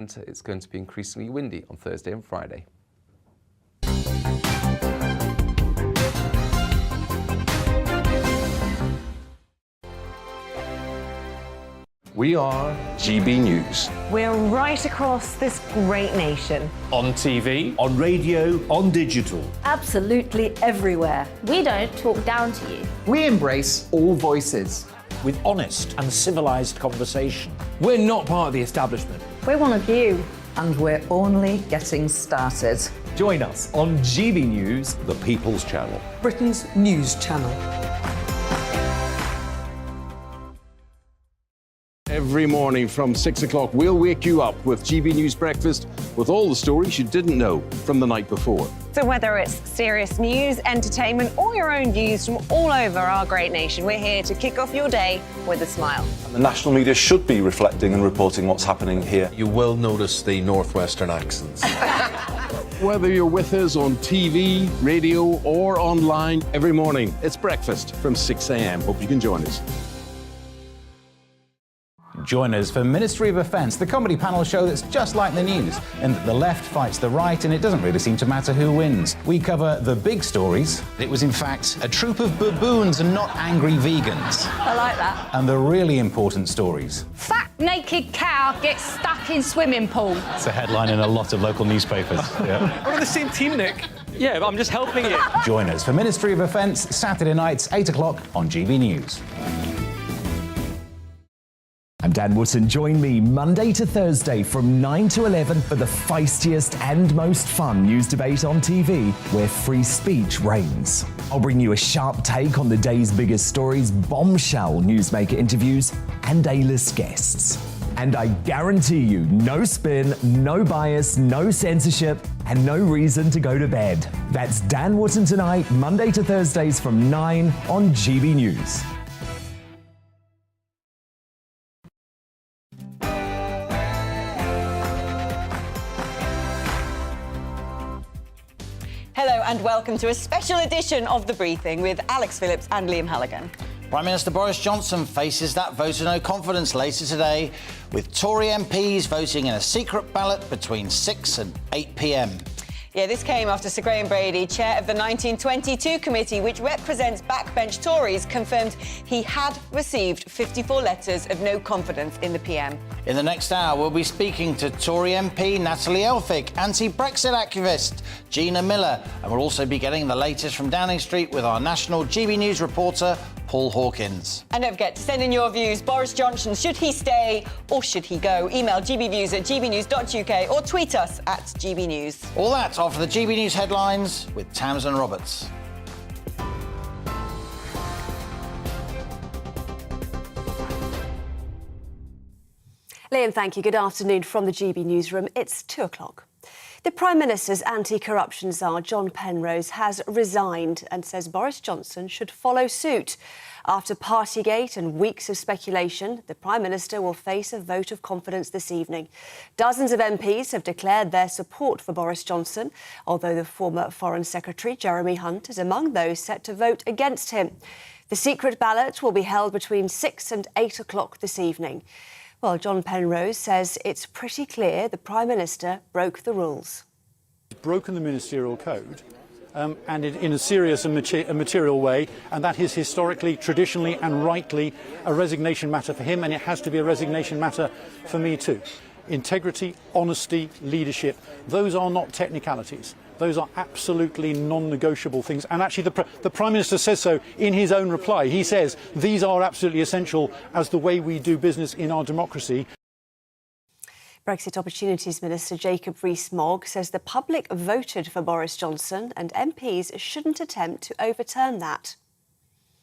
It's going to be increasingly windy on Thursday and Friday. We are GB News. We're right across this great nation. On TV, on radio, on digital. Absolutely everywhere. We don't talk down to you. We embrace all voices. With honest and civilised conversation. we're not part of the establishment. We're one of you. And we're only getting started. Join us on GB News, The People's Channel. Britain's news channel. Every morning from 6 o'clock, we'll wake you up with GB News Breakfast with all the stories you didn't know from the night before. So whether it's serious news, entertainment, or your own views from all over our great nation, we're here to kick off your day with a smile. The national media should be reflecting and reporting what's happening here. You will notice the northwestern accents. Whether you're with us on TV, radio, or online, every morning, it's breakfast from 6 a.m. Hope you can join us. Join us for Ministry of Offence, the comedy panel show that's just like the news, in that the left fights the right and it doesn't really seem to matter who wins. We cover the big stories. It was in fact a troop of baboons and not angry vegans. I like that. And the really important stories. Fat naked cow gets stuck in swimming pool. It's a headline in a lot of local newspapers. Yeah. We're on the same team, Nick. Yeah, but I'm just helping you. Join us for Ministry of Offence, Saturday nights, 8 o'clock on GB News. I'm Dan Wootton. Join me Monday to Thursday from 9 to 11 for the feistiest and most fun news debate on TV, where free speech reigns. I'll bring you a sharp take on the day's biggest stories, bombshell newsmaker interviews, and A-list guests. And I guarantee you, no spin, no bias, no censorship, and no reason to go to bed. That's Dan Wootton tonight, Monday to Thursdays from 9 on GB News. Hello and welcome to a special edition of The Briefing with Alex Phillips and Liam Halligan. Prime Minister Boris Johnson faces that vote of no confidence later today, with Tory MPs voting in a secret ballot between 6 and 8 p.m. Yeah, this came after Sir Graham Brady, chair of the 1922 committee, which represents backbench Tories, confirmed he had received 54 letters of no confidence in the PM. In the next hour, we'll be speaking to Tory MP Natalie Elphicke, anti-Brexit activist Gina Miller, and we'll also be getting the latest from Downing Street with our national GB News reporter, Paul Hawkins. And don't forget to send in your views. Boris Johnson, should he stay or should he go? Email gbviews@gbnews.uk or tweet us at gbnews. All that after the GB News headlines with Tamsin Roberts. Liam, thank you. Good afternoon from the GB Newsroom. It's 2 o'clock. The Prime Minister's anti-corruption czar, John Penrose, has resigned and says Boris Johnson should follow suit. After Partygate and weeks of speculation, the Prime Minister will face a vote of confidence this evening. Dozens of MPs have declared their support for Boris Johnson, although the former Foreign Secretary, Jeremy Hunt, is among those set to vote against him. The secret ballot will be held between 6 and 8 o'clock this evening. Well, John Penrose says it's pretty clear the Prime Minister broke the rules. He's broken the ministerial code, and in a serious and material way, and that is historically, traditionally and rightly a resignation matter for him, and it has to be a resignation matter for me too. Integrity, honesty, leadership, those are not technicalities. Those are absolutely non-negotiable things. And actually the Prime Minister says so in his own reply. He says these are absolutely essential as the way we do business in our democracy. Brexit Opportunities Minister Jacob Rees-Mogg says the public voted for Boris Johnson and MPs shouldn't attempt to overturn that.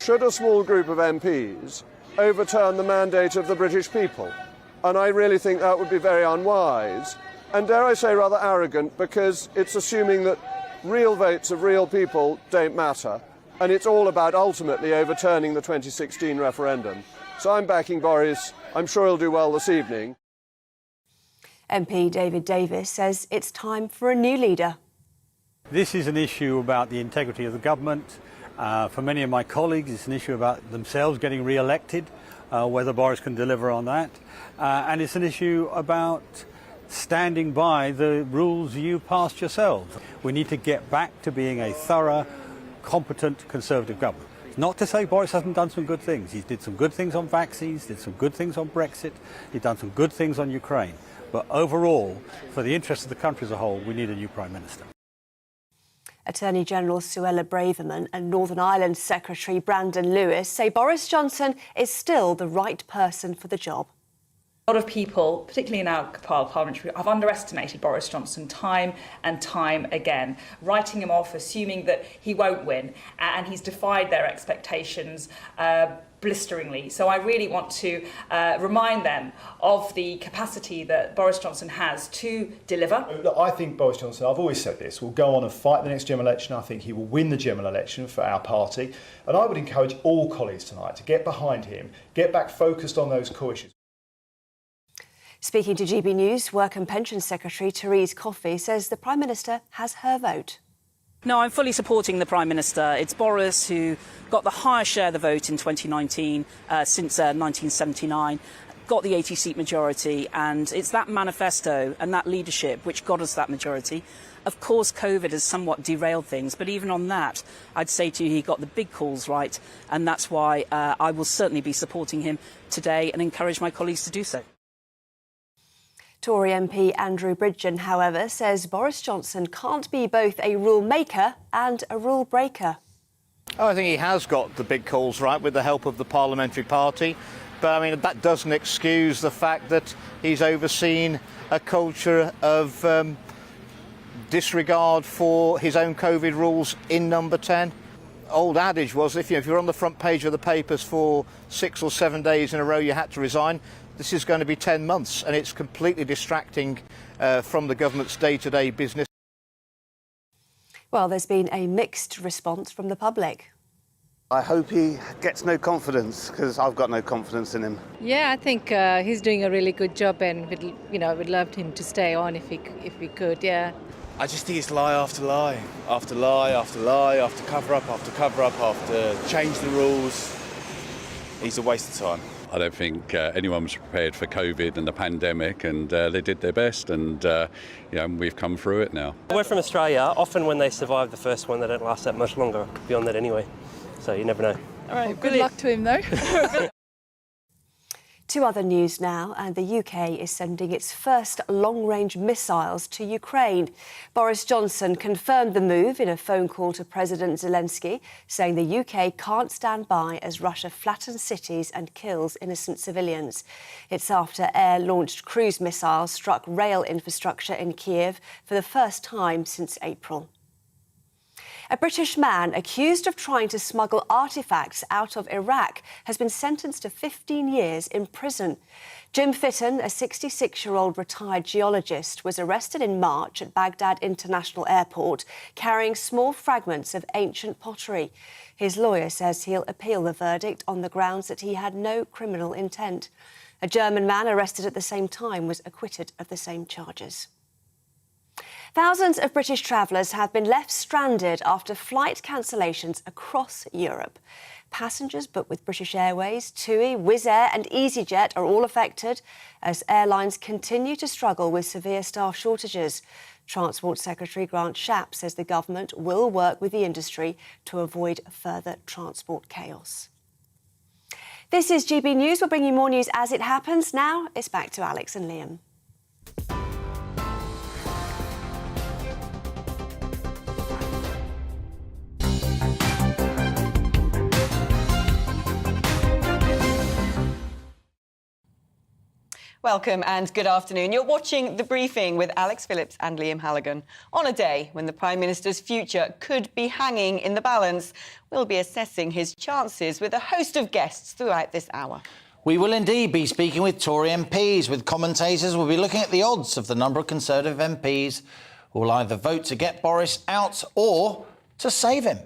Should a small group of MPs overturn the mandate of the British people? And I really think that would be very unwise. And dare I say rather arrogant, because it's assuming that real votes of real people don't matter, and it's all about ultimately overturning the 2016 referendum. So I'm backing Boris. I'm sure he'll do well this evening. MP David Davis says it's time for a new leader. This is an issue about the integrity of the government. For many of my colleagues, it's an issue about themselves getting re-elected, whether Boris can deliver on that. And it's an issue about standing by the rules you passed yourselves. We need to get back to being a thorough, competent Conservative government. Not to say Boris hasn't done some good things. He did some good things on vaccines, did some good things on Brexit, he's done some good things on Ukraine. But overall, for the interest of the country as a whole, we need a new Prime Minister. Attorney General Suella Braverman and Northern Ireland Secretary Brandon Lewis say Boris Johnson is still the right person for the job. A lot of people, particularly in our parliamentary, have underestimated Boris Johnson time and time again, writing him off, assuming that he won't win, and he's defied their expectations blisteringly. So I really want to remind them of the capacity that Boris Johnson has to deliver. Look, I think Boris Johnson, I've always said this, will go on and fight the next general election. I think he will win the general election for our party. And I would encourage all colleagues tonight to get behind him, get back focused on those core issues. Speaking to GB News, Work and Pensions Secretary Therese Coffey says the Prime Minister has her vote. No, I'm fully supporting the Prime Minister. It's Boris who got the highest share of the vote in 2019 since 1979, got the 80-seat majority, and it's that manifesto and that leadership which got us that majority. Of course, COVID has somewhat derailed things, but even on that, I'd say to you he got the big calls right, and that's why I will certainly be supporting him today and encourage my colleagues to do so. Tory MP Andrew Bridgen, however, says Boris Johnson can't be both a rule maker and a rule breaker. I think he has got the big calls right with the help of the parliamentary party. But, I mean, that doesn't excuse the fact that he's overseen a culture of disregard for his own COVID rules in Number 10. Old adage was if you're on the front page of the papers for 6 or 7 days in a row, you had to resign. This is going to be 10 months, and it's completely distracting from the government's day-to-day business. Well, there's been a mixed response from the public. I hope he gets no confidence, because I've got no confidence in him. Yeah, I think he's doing a really good job, and we'd love him to stay on if we could. Yeah. I just think it's lie after lie, after lie after lie, after cover up after cover up, after change the rules. He's a waste of time. I don't think anyone was prepared for COVID and the pandemic, and they did their best, and we've come through it now. We're from Australia. Often when they survive the first one, they don't last that much longer beyond that anyway. So you never know. All right, well, good luck to him though. To other news now, and the UK is sending its first long-range missiles to Ukraine. Boris Johnson confirmed the move in a phone call to President Zelensky, saying the UK can't stand by as Russia flattens cities and kills innocent civilians. It's after air-launched cruise missiles struck rail infrastructure in Kiev for the first time since April. A British man accused of trying to smuggle artefacts out of Iraq has been sentenced to 15 years in prison. Jim Fitton, a 66-year-old retired geologist, was arrested in March at Baghdad International Airport, carrying small fragments of ancient pottery. His lawyer says he'll appeal the verdict on the grounds that he had no criminal intent. A German man arrested at the same time was acquitted of the same charges. Thousands of British travellers have been left stranded after flight cancellations across Europe. Passengers booked with British Airways, TUI, Wizz Air and EasyJet are all affected as airlines continue to struggle with severe staff shortages. Transport Secretary Grant Shapps says the government will work with the industry to avoid further transport chaos. This is GB News. We'll bring you more news as it happens. Now it's back to Alex and Liam. Welcome and good afternoon. You're watching The Briefing with Alex Phillips and Liam Halligan. On a day when the Prime Minister's future could be hanging in the balance, we'll be assessing his chances with a host of guests throughout this hour. We will indeed be speaking with Tory MPs. With commentators, we'll be looking at the odds of the number of Conservative MPs who will either vote to get Boris out or to save him.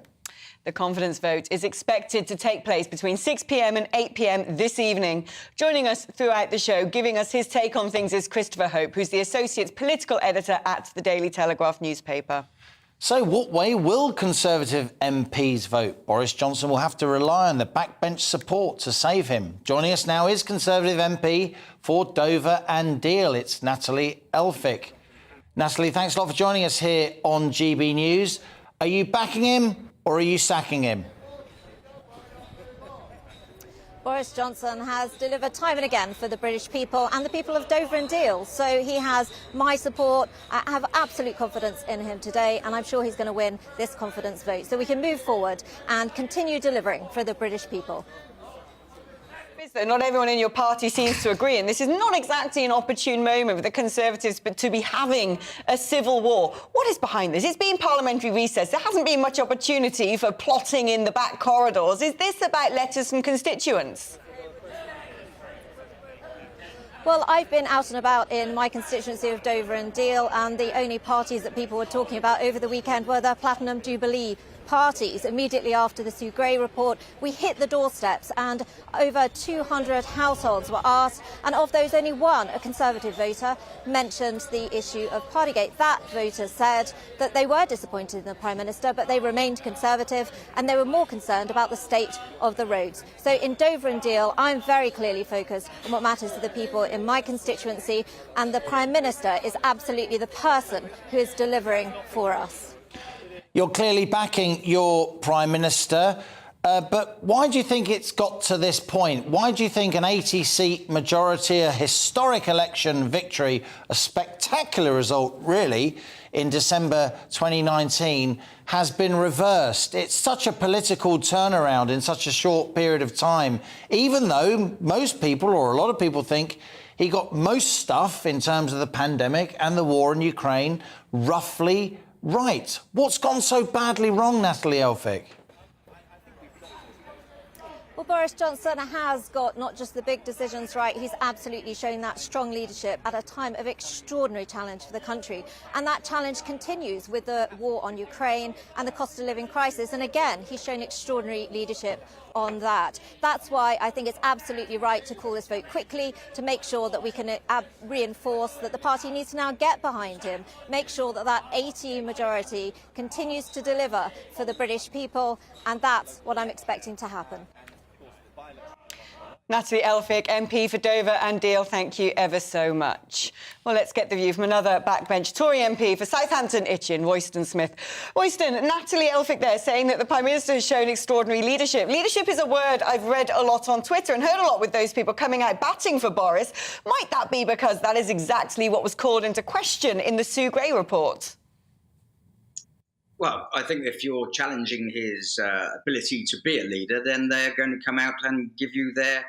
The confidence vote is expected to take place between 6 p.m. and 8 p.m. this evening. Joining us throughout the show, giving us his take on things, is Christopher Hope, who's the Associate Political Editor at the Daily Telegraph newspaper. So what way will Conservative MPs vote? Boris Johnson will have to rely on the backbench support to save him. Joining us now is Conservative MP for Dover and Deal. It's Natalie Elphicke. Natalie, thanks a lot for joining us here on GB News. Are you backing him or are you sacking him? Boris Johnson has delivered time and again for the British people and the people of Dover and Deal. So he has my support. I have absolute confidence in him today, and I'm sure he's going to win this confidence vote so we can move forward and continue delivering for the British people. Not everyone in your party seems to agree, and this is not exactly an opportune moment for the Conservatives to be having a civil war. What is behind this? It's been parliamentary recess. There hasn't been much opportunity for plotting in the back corridors. Is this about letters from constituents? Well, I've been out and about in my constituency of Dover and Deal, and the only parties that people were talking about over the weekend were the Platinum Jubilee parties. Immediately after the Sue Gray report, we hit the doorsteps and over 200 households were asked, and of those only one, a Conservative voter, mentioned the issue of Partygate. That voter said that they were disappointed in the Prime Minister, but they remained Conservative and they were more concerned about the state of the roads. So in Dover and Deal, I'm very clearly focused on what matters to the people in my constituency, and the Prime Minister is absolutely the person who is delivering for us. You're clearly backing your Prime Minister, but why do you think it's got to this point? Why do you think an 80-seat majority, a historic election victory, a spectacular result, really, in December 2019, has been reversed? It's such a political turnaround in such a short period of time, even though most people, or a lot of people, think he got most stuff in terms of the pandemic and the war in Ukraine roughly right. What's gone so badly wrong, Natalie Elphicke? Well, Boris Johnson has got not just the big decisions right, he's absolutely shown that strong leadership at a time of extraordinary challenge for the country. And that challenge continues with the war on Ukraine and the cost of living crisis. And again, he's shown extraordinary leadership on that. That's why I think it's absolutely right to call this vote quickly, to make sure that we can reinforce that the party needs to now get behind him, make sure that that 80 majority continues to deliver for the British people, and that's what I'm expecting to happen. Natalie Elphicke, MP for Dover and Deal, thank you ever so much. Well, let's get the view from another backbench Tory MP for Southampton Itchen, Royston Smith. Royston, Natalie Elphicke there saying that the Prime Minister has shown extraordinary leadership. Leadership is a word I've read a lot on Twitter and heard a lot with those people coming out batting for Boris. Might that be because that is exactly what was called into question in the Sue Gray report? Well, I think if you're challenging his ability to be a leader, then they're going to come out and give you their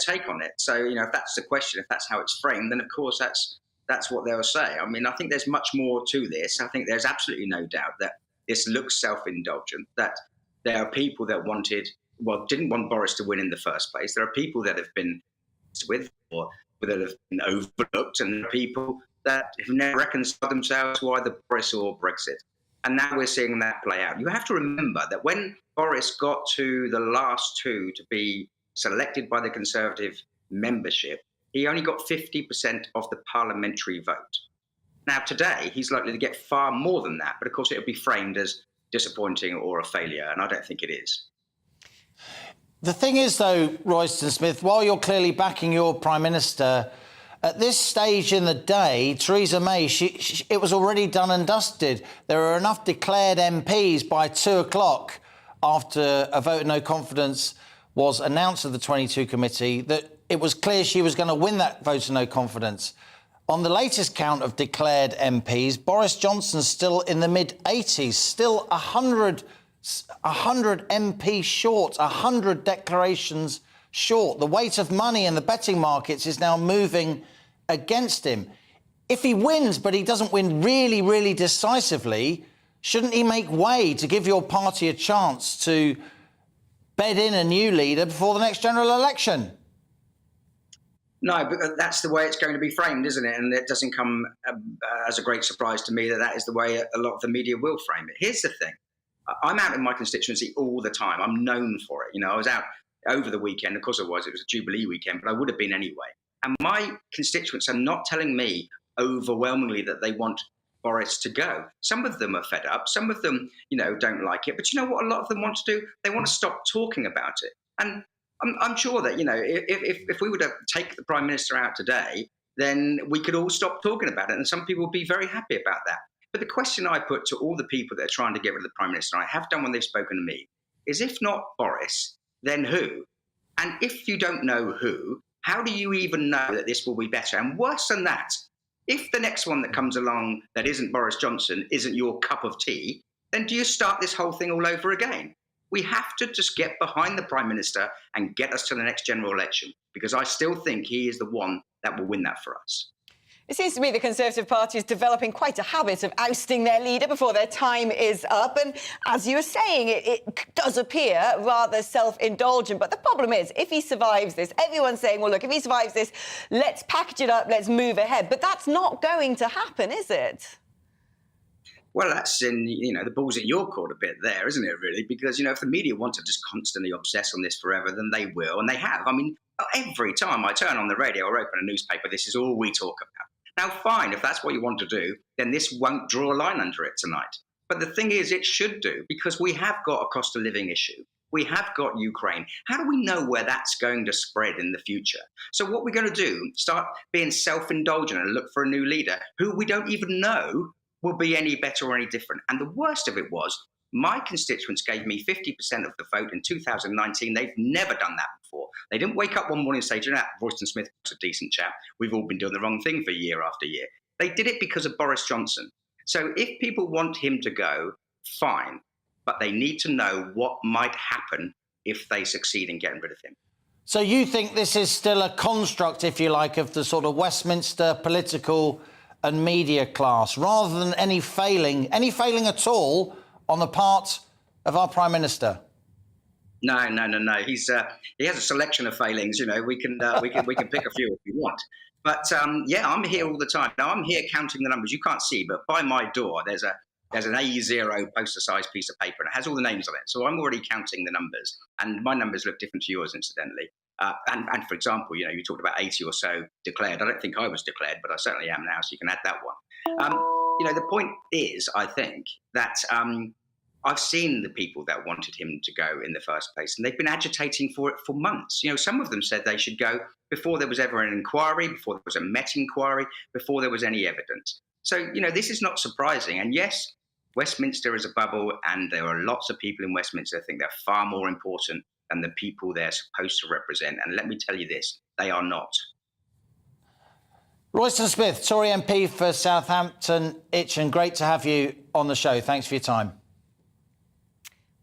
take on it. So, you know, if that's the question, if that's how it's framed, then of course that's what they'll say. I mean, I think there's much more to this. I think there's absolutely no doubt that this looks self-indulgent, that there are people that didn't want Boris to win in the first place. There are people that have been with or that have been overlooked, and there are people that have never reconciled themselves to either Boris or Brexit. And now we're seeing that play out. You have to remember that when Boris got to the last two to be selected by the Conservative membership, he only got 50% of the parliamentary vote. Now, today, he's likely to get far more than that, but of course it'll be framed as disappointing or a failure, and I don't think it is. The thing is, though, Royston Smith, while you're clearly backing your Prime Minister, at this stage in the day, Theresa May, it was already done and dusted. There are enough declared MPs by 2 o'clock after a vote of no confidence was announced at the 22 committee that it was clear she was going to win that vote of no confidence. On the latest count of declared MPs, Boris Johnson's still in the mid-80s, still 100 MPs short, 100 declarations short. The weight of money in the betting markets is now moving against him. If he wins, but he doesn't win really, really decisively, shouldn't he make way to give your party a chance to bed in a new leader before the next general election? No, but that's the way it's going to be framed, isn't it? And it doesn't come as a great surprise to me that that is the way a lot of the media will frame it. Here's the thing. I'm out in my constituency all the time. I'm known for it. You know, I was out over the weekend. Of course it was a Jubilee weekend, but I would have been anyway. And my constituents are not telling me overwhelmingly that they want Boris to go. Some of them are fed up. Some of them, don't like it. But you know what a lot of them want to do? They want to stop talking about it. And I'm sure that, if we were to take the Prime Minister out today, then we could all stop talking about it. And some people would be very happy about that. But the question I put to all the people that are trying to get rid of the Prime Minister, and I have done when they've spoken to me, is if not Boris, then who? And if you don't know who, how do you even know that this will be better? And worse than that, if the next one that comes along that isn't Boris Johnson isn't your cup of tea, then do you start this whole thing all over again? We have to just get behind the Prime Minister and get us to the next general election, because I still think he is the one that will win that for us. It seems to me the Conservative Party is developing quite a habit of ousting their leader before their time is up. And as you were saying, it does appear rather self-indulgent. But the problem is, if he survives this, everyone's saying, well, look, if he survives this, let's package it up, let's move ahead. But that's not going to happen, is it? Well, that's in, the ball's in your court a bit there, isn't it, really? Because, if the media want to just constantly obsess on this forever, then they will, and they have. I mean, every time I turn on the radio or open a newspaper, this is all we talk about. Now, fine, if that's what you want to do, then this won't draw a line under it tonight. But the thing is, it should do, because we have got a cost of living issue. We have got Ukraine. How do we know where that's going to spread in the future? So what we're going to do, start being self-indulgent and look for a new leader who we don't even know will be any better or any different. And the worst of it was, my constituents gave me 50% of the vote in 2019. They've never done that before. They didn't wake up one morning and say, do you know, Royston Smith was a decent chap. We've all been doing the wrong thing for year after year. They did it because of Boris Johnson. So if people want him to go, fine. But they need to know what might happen if they succeed in getting rid of him. So you think this is still a construct, if you like, of the sort of Westminster political and media class, rather than any failing at all on the part of our Prime Minister? No. He has a selection of failings. We can pick a few if we want. But I'm here all the time. Now I'm here counting the numbers. You can't see, but by my door there's an A0 poster-sized piece of paper, and it has all the names on it. So I'm already counting the numbers, and my numbers look different to yours, incidentally. And for example, you talked about 80 or so declared. I don't think I was declared, but I certainly am now, so you can add that one. The point is, I think, that I've seen the people that wanted him to go in the first place, and they've been agitating for it for months. Some of them said they should go before there was ever an inquiry, before there was a Met inquiry, before there was any evidence. So, this is not surprising. And yes, Westminster is a bubble, and there are lots of people in Westminster that think they're far more important than the people they're supposed to represent. And let me tell you this, they are not. Royston Smith, Tory MP for Southampton Itchen, great to have you on the show. Thanks for your time.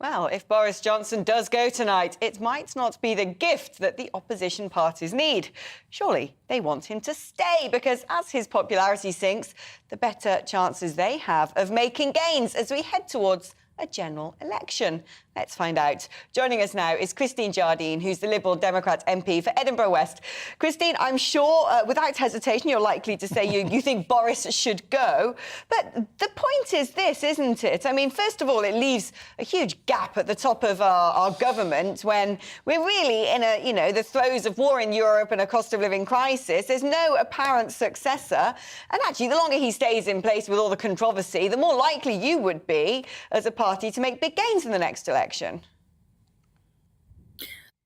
Well, if Boris Johnson does go tonight, it might not be the gift that the opposition parties need. Surely they want him to stay, because as his popularity sinks, the better chances they have of making gains as we head towards a general election. Let's find out. Joining us now is Christine Jardine, who's the Liberal Democrat MP for Edinburgh West. Christine, I'm sure without hesitation you're likely to say you think Boris should go. But the point is this, isn't it? I mean, first of all, it leaves a huge gap at the top of our government when we're really in the throes of war in Europe and a cost of living crisis. There's no apparent successor. And actually, the longer he stays in place with all the controversy, the more likely you would be as a party to make big gains in the next election.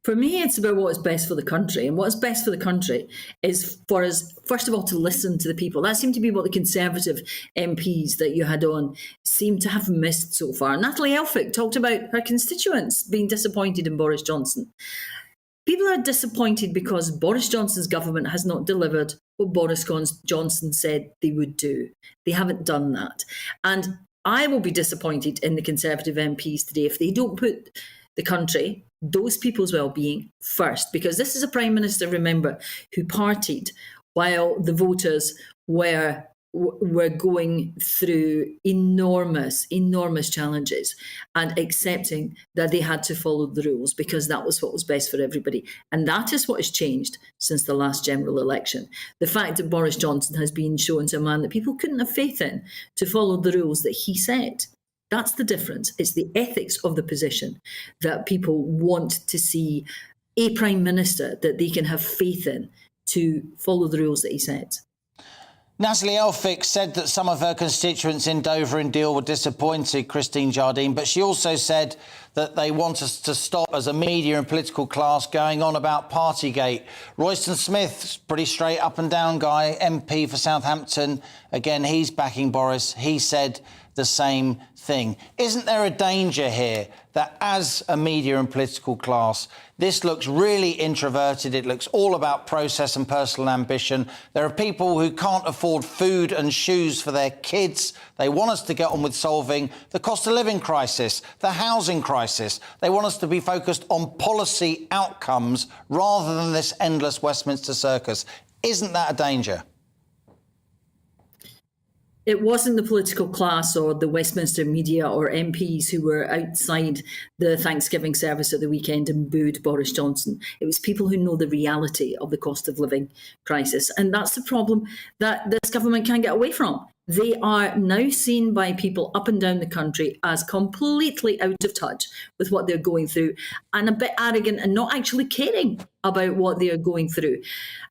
For me, it's about what's best for the country. And what's best for the country is for us, first of all, to listen to the people. That seemed to be what the Conservative MPs that you had on seem to have missed so far. Natalie Elphicke talked about her constituents being disappointed in Boris Johnson. People are disappointed because Boris Johnson's government has not delivered what Boris Johnson said they would do. They haven't done that. And I will be disappointed in the Conservative MPs today if they don't put the country, those people's well-being first, because this is a Prime Minister, remember, who partied while the voters were going through enormous challenges and accepting that they had to follow the rules because that was what was best for everybody. And that is what has changed since the last general election. The fact that Boris Johnson has been shown to a man that people couldn't have faith in to follow the rules that he set. That's the difference. It's the ethics of the position that people want to see a Prime Minister that they can have faith in to follow the rules that he sets. Natalie Elphicke said that some of her constituents in Dover and Deal were disappointed, Christine Jardine, but she also said that they want us to stop as a media and political class going on about Partygate. Royston Smith, pretty straight up and down guy, MP for Southampton. Again, he's backing Boris. He said the same thing. Isn't there a danger here that as a media and political class, this looks really introverted, it looks all about process and personal ambition. There are people who can't afford food and shoes for their kids. They want us to get on with solving the cost of living crisis, the housing crisis. They want us to be focused on policy outcomes rather than this endless Westminster circus. Isn't that a danger? It wasn't the political class or the Westminster media or MPs who were outside the Thanksgiving service at the weekend and booed Boris Johnson. It was people who know the reality of the cost of living crisis. And that's the problem that this government can't get away from. They are now seen by people up and down the country as completely out of touch with what they're going through and a bit arrogant and not actually caring about what they are going through.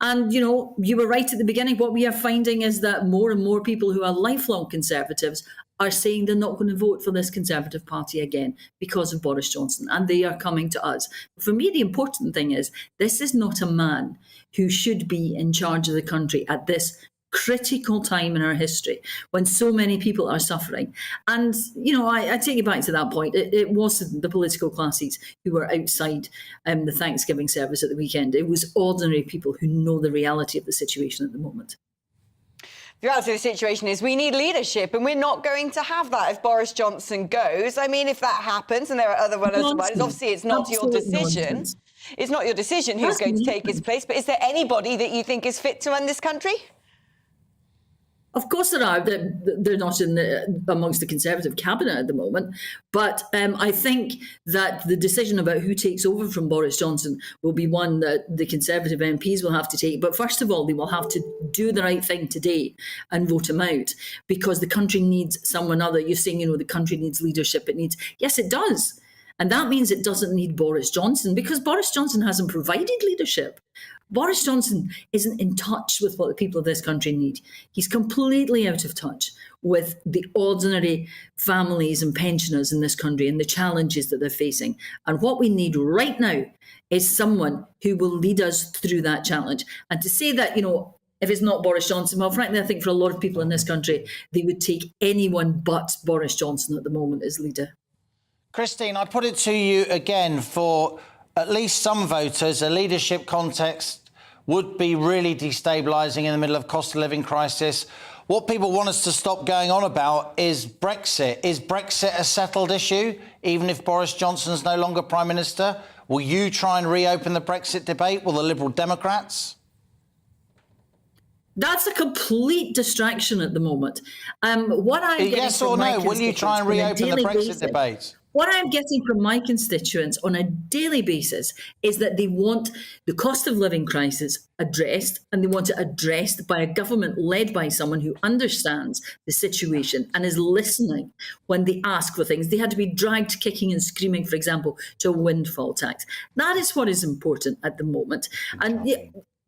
And, you know, you were right at the beginning. What we are finding is that more and more people who are lifelong Conservatives are saying they're not going to vote for this Conservative Party again because of Boris Johnson, and they are coming to us. For me, the important thing is this is not a man who should be in charge of the country at this critical time in our history when so many people are suffering. And, you know, I take you back to that point. It wasn't the political classes who were outside the Thanksgiving service at the weekend. It was ordinary people who know the reality of the situation at the moment. The reality of the situation is we need leadership, and we're not going to have that if Boris Johnson goes. I mean, if that happens, and there are other runners, obviously it's not your decision. Nonsense. It's not your decision who's going to take his place, but is there anybody that you think is fit to run this country? Of course there are. They're not amongst the Conservative cabinet at the moment. But I think that the decision about who takes over from Boris Johnson will be one that the Conservative MPs will have to take. But first of all, they will have to do the right thing today and vote him out, because the country needs someone other. You're saying, you know, the country needs leadership. It needs, yes, it does. And that means it doesn't need Boris Johnson, because Boris Johnson hasn't provided leadership. Boris Johnson isn't in touch with what the people of this country need. He's completely out of touch with the ordinary families and pensioners in this country and the challenges that they're facing. And what we need right now is someone who will lead us through that challenge. And to say that, you know, if it's not Boris Johnson, well, frankly, I think for a lot of people in this country, they would take anyone but Boris Johnson at the moment as leader. Christine, I put it to you again, for at least some voters, a leadership context would be really destabilising in the middle of cost of living crisis. What people want us to stop going on about is Brexit. Is Brexit a settled issue, even if Boris Johnson's no longer Prime Minister? Will you try and reopen the Brexit debate? Will the Liberal Democrats? That's a complete distraction at the moment. What I'm yes or no? Will you try and reopen the Brexit debate? What I'm getting from my constituents on a daily basis is that they want the cost of living crisis addressed, and they want it addressed by a government led by someone who understands the situation and is listening when they ask for things. They had to be dragged kicking and screaming, for example, to a windfall tax. That is what is important at the moment. And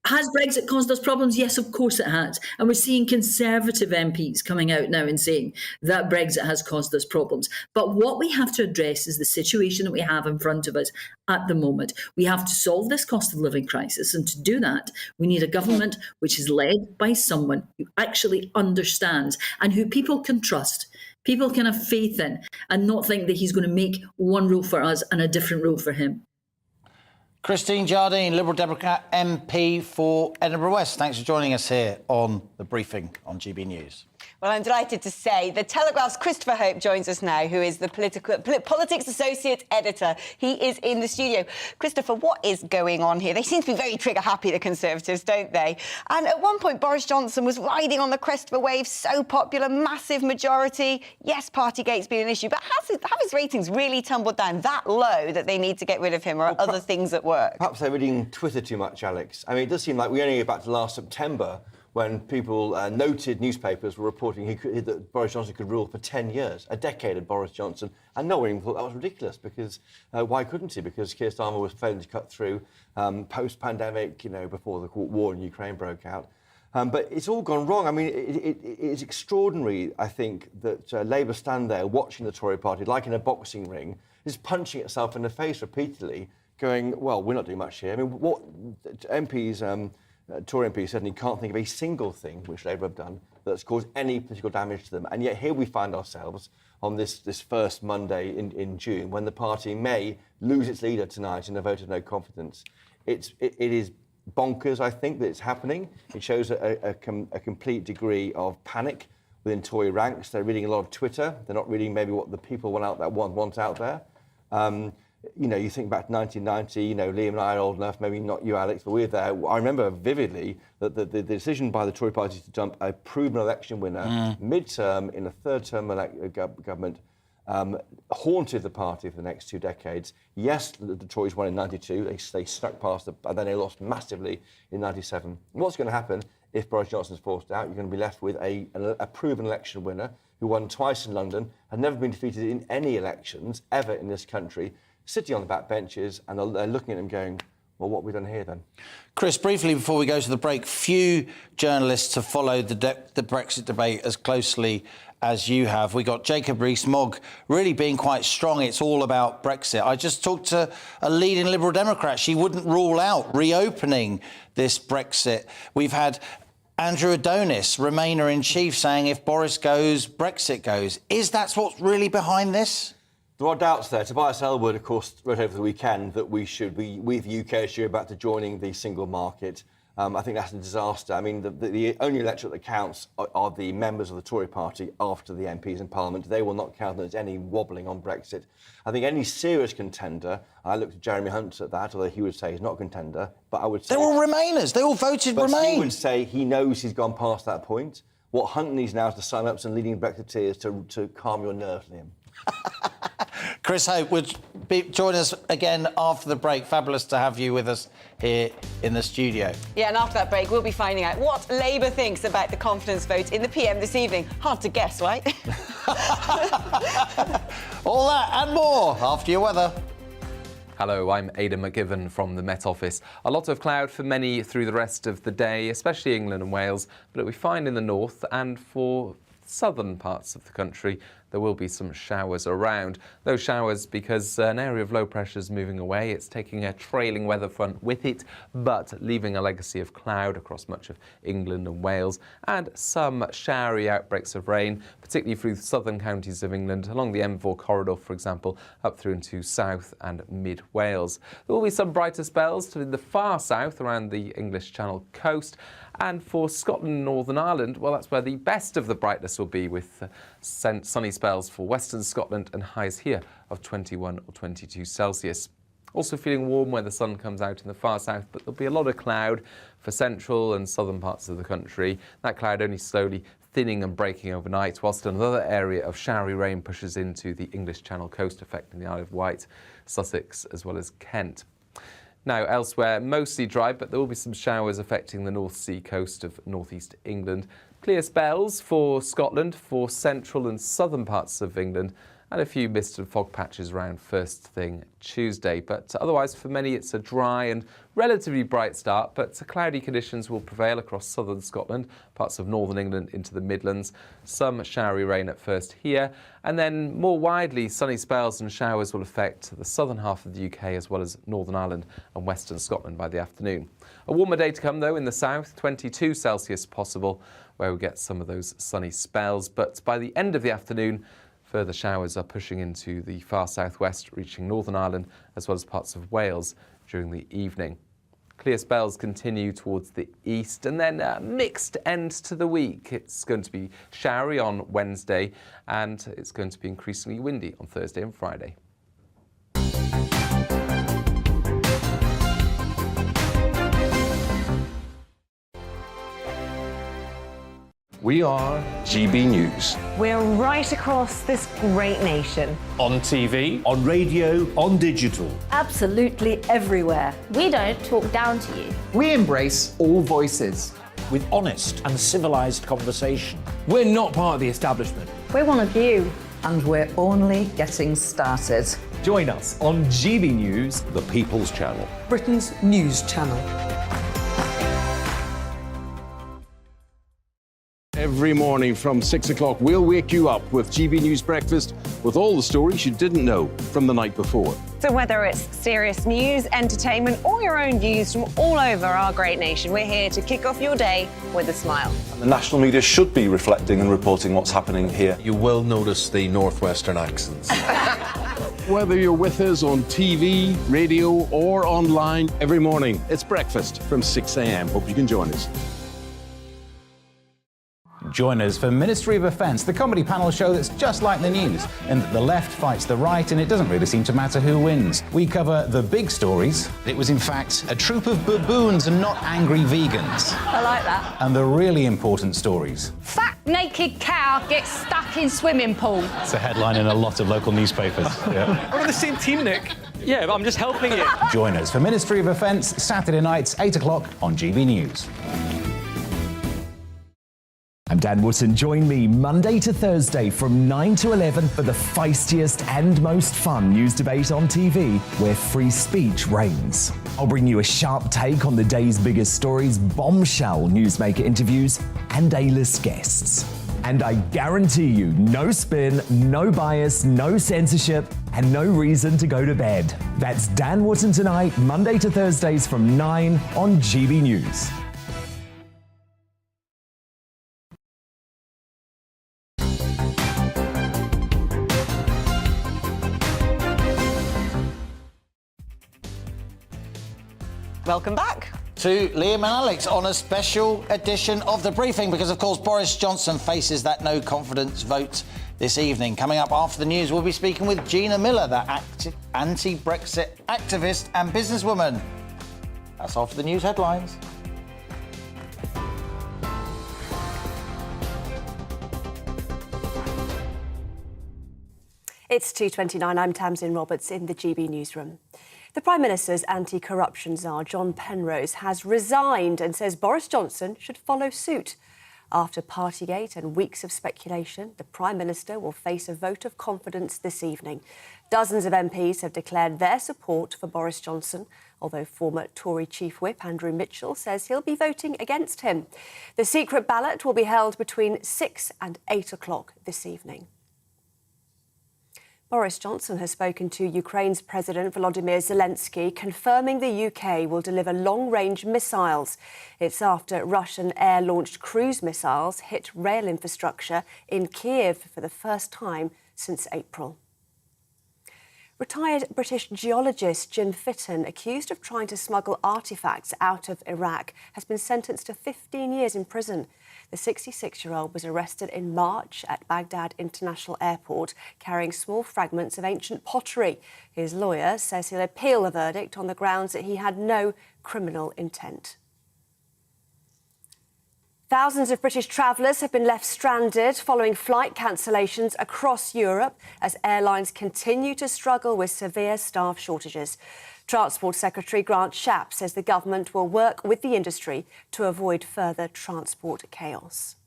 has Brexit caused us problems? Yes, of course it has. And we're seeing Conservative MPs coming out now and saying that Brexit has caused us problems. But what we have to address is the situation that we have in front of us at the moment. We have to solve this cost of living crisis. And to do that, we need a government which is led by someone who actually understands and who people can trust. People can have faith in and not think that he's going to make one rule for us and a different rule for him. Christine Jardine, Liberal Democrat MP for Edinburgh West. Thanks for joining us here on The Briefing on GB News. Well, I'm delighted to say the Telegraph's Christopher Hope joins us now, who is the Politics Associate Editor. He is in the studio. Christopher, what is going on here? They seem to be very trigger-happy, the Conservatives, don't they? And at one point, Boris Johnson was riding on the crest of a wave, so popular, massive majority. Yes, Partygate's been an issue, but have his ratings really tumbled down that low that they need to get rid of him, or are other things at work? Perhaps they're reading Twitter too much, Alex. I mean, it does seem like we only go back to last September when people, noted newspapers were reporting that Boris Johnson could rule for 10 years, a decade of Boris Johnson, and no one even thought that was ridiculous, because why couldn't he? Because Keir Starmer was failing to cut through post-pandemic, you know, before the war in Ukraine broke out. But it's all gone wrong. I mean, it's extraordinary, I think, that Labour stand there watching the Tory party, like in a boxing ring, just punching itself in the face repeatedly, going, well, we're not doing much here. I mean, what MPs, Tory MPs certainly can't think of a single thing which Labour have done that's caused any political damage to them. And yet here we find ourselves on this first Monday in June, when the party may lose its leader tonight in a vote of no confidence. It is bonkers, I think, that it's happening. It shows a complete degree of panic within Tory ranks. They're reading a lot of Twitter. They're not reading maybe what the people want out there. You think back to 1990, Liam and I are old enough, maybe not you, Alex, but we're there. I remember vividly that the decision by the Tory party to dump a proven election winner mid-term in a third-term government haunted the party for the next 2 decades. Yes, the Tories won in 92, they snuck past, and then they lost massively in 97. What's going to happen if Boris Johnson's forced out? You're going to be left with a proven election winner who won twice in London, had never been defeated in any elections ever in this country, sitting on the back benches, and they're looking at him going, well, what have we done here then? Chris, briefly before we go to the break, few journalists have followed the Brexit debate as closely as you have. We got Jacob Rees-Mogg really being quite strong. It's all about Brexit. I just talked to a leading Liberal Democrat. She wouldn't rule out reopening this Brexit. We've had Andrew Adonis, Remainer-in-Chief, saying if Boris goes, Brexit goes. Is that what's really behind this? There are doubts there. Tobias Ellwood, of course, wrote over the weekend that we, the UK, should go back to joining the single market. I think that's a disaster. I mean, the only electorate that counts are the members of the Tory party after the MPs in Parliament. They will not count as any wobbling on Brexit. I think any serious contender, I looked at Jeremy Hunt at that, although he would say he's not a contender, but I would say... They're all Remainers. They all voted Remain. He would say he knows he's gone past that point. What Hunt needs now is to sign up some leading Brexiteers to calm your nerves, Liam. Chris Hope would join us again after the break. Fabulous to have you with us here in the studio. Yeah, and after that break, we'll be finding out what Labour thinks about the confidence vote in the PM this evening. Hard to guess, right? All that and more after your weather. Hello, I'm Aidan McGivern from the Met Office. A lot of cloud for many through the rest of the day, especially England and Wales, but it'll be fine in the north, and for southern parts of the country there will be some showers around. Those showers because an area of low pressure is moving away. It's taking a trailing weather front with it, but leaving a legacy of cloud across much of England and Wales, and some showery outbreaks of rain, particularly through the southern counties of England, along the M4 corridor, for example, up through into South and Mid Wales. There will be some brighter spells to the far south around the English Channel coast. And for Scotland and Northern Ireland, well, that's where the best of the brightness will be, with sunny spells for Western Scotland and highs here of 21 or 22 Celsius. Also feeling warm where the sun comes out in the far south, but there'll be a lot of cloud for central and southern parts of the country. That cloud only slowly thinning and breaking overnight, whilst another area of showery rain pushes into the English Channel coast, affecting the Isle of Wight, Sussex, as well as Kent. Now, elsewhere, mostly dry, but there will be some showers affecting the North Sea coast of northeast England. Clear spells for Scotland, for central and southern parts of England, and a few mist and fog patches around first thing Tuesday. But otherwise, for many, it's a dry and relatively bright start, but cloudy conditions will prevail across southern Scotland, parts of northern England into the Midlands. Some showery rain at first here, and then more widely, sunny spells and showers will affect the southern half of the UK as well as Northern Ireland and Western Scotland by the afternoon. A warmer day to come, though, in the south, 22 Celsius possible, where we get some of those sunny spells. But by the end of the afternoon, further showers are pushing into the far southwest, reaching Northern Ireland as well as parts of Wales during the evening. Clear spells continue towards the east, and then a mixed end to the week. It's going to be showery on Wednesday, and it's going to be increasingly windy on Thursday and Friday. We are GB News. We're right across this great nation. On TV, on radio, on digital. Absolutely everywhere. We don't talk down to you. We embrace all voices. With honest and civilised conversation. We're not part of the establishment. We're one of you. And we're only getting started. Join us on GB News, the People's Channel. Britain's news channel. Every morning from 6 o'clock, we'll wake you up with GB News Breakfast with all the stories you didn't know from the night before. So whether it's serious news, entertainment, or your own views from all over our great nation, we're here to kick off your day with a smile. And the national media should be reflecting and reporting what's happening here. You will notice the northwestern accents. Whether you're with us on TV, radio, or online, every morning, it's breakfast from 6 a.m. Hope you can join us. Join us for Ministry of Offence, the comedy panel show that's just like the news, in that the left fights the right and it doesn't really seem to matter who wins. We cover the big stories. It was in fact a troop of baboons and not angry vegans. I like that. And the really important stories. Fat naked cow gets stuck in swimming pool. It's a headline in a lot of local newspapers. Yeah. We're on the same team, Nick. Yeah, but I'm just helping you. Join us for Ministry of Offence, Saturday nights, 8 o'clock on GB News. I'm Dan Wootton. Join me Monday to Thursday from 9 to 11 for the feistiest and most fun news debate on TV, where free speech reigns. I'll bring you a sharp take on the day's biggest stories, bombshell newsmaker interviews, and A-list guests. And I guarantee you, no spin, no bias, no censorship, and no reason to go to bed. That's Dan Wootton tonight, Monday to Thursdays from 9 on GB News. Welcome back to Liam and Alex on a special edition of The Briefing, because, of course, Boris Johnson faces that no-confidence vote this evening. Coming up after the news, we'll be speaking with Gina Miller, the anti-Brexit activist and businesswoman. That's all for the news headlines. It's 2:29. I'm Tamsin Roberts in the GB Newsroom. The Prime Minister's anti-corruption czar, John Penrose, has resigned and says Boris Johnson should follow suit. After Partygate and weeks of speculation, the Prime Minister will face a vote of confidence this evening. Dozens of MPs have declared their support for Boris Johnson, although former Tory Chief Whip Andrew Mitchell says he'll be voting against him. The secret ballot will be held between 6 and 8 o'clock this evening. Boris Johnson has spoken to Ukraine's President Volodymyr Zelensky, confirming the UK will deliver long-range missiles. It's after Russian air-launched cruise missiles hit rail infrastructure in Kiev for the first time since April. Retired British geologist Jim Fitton, accused of trying to smuggle artefacts out of Iraq, has been sentenced to 15 years in prison. The 66-year-old was arrested in March at Baghdad International Airport, carrying small fragments of ancient pottery. His lawyer says he'll appeal the verdict on the grounds that he had no criminal intent. Thousands of British travellers have been left stranded following flight cancellations across Europe as airlines continue to struggle with severe staff shortages. Transport Secretary Grant Shapps says the government will work with the industry to avoid further transport chaos.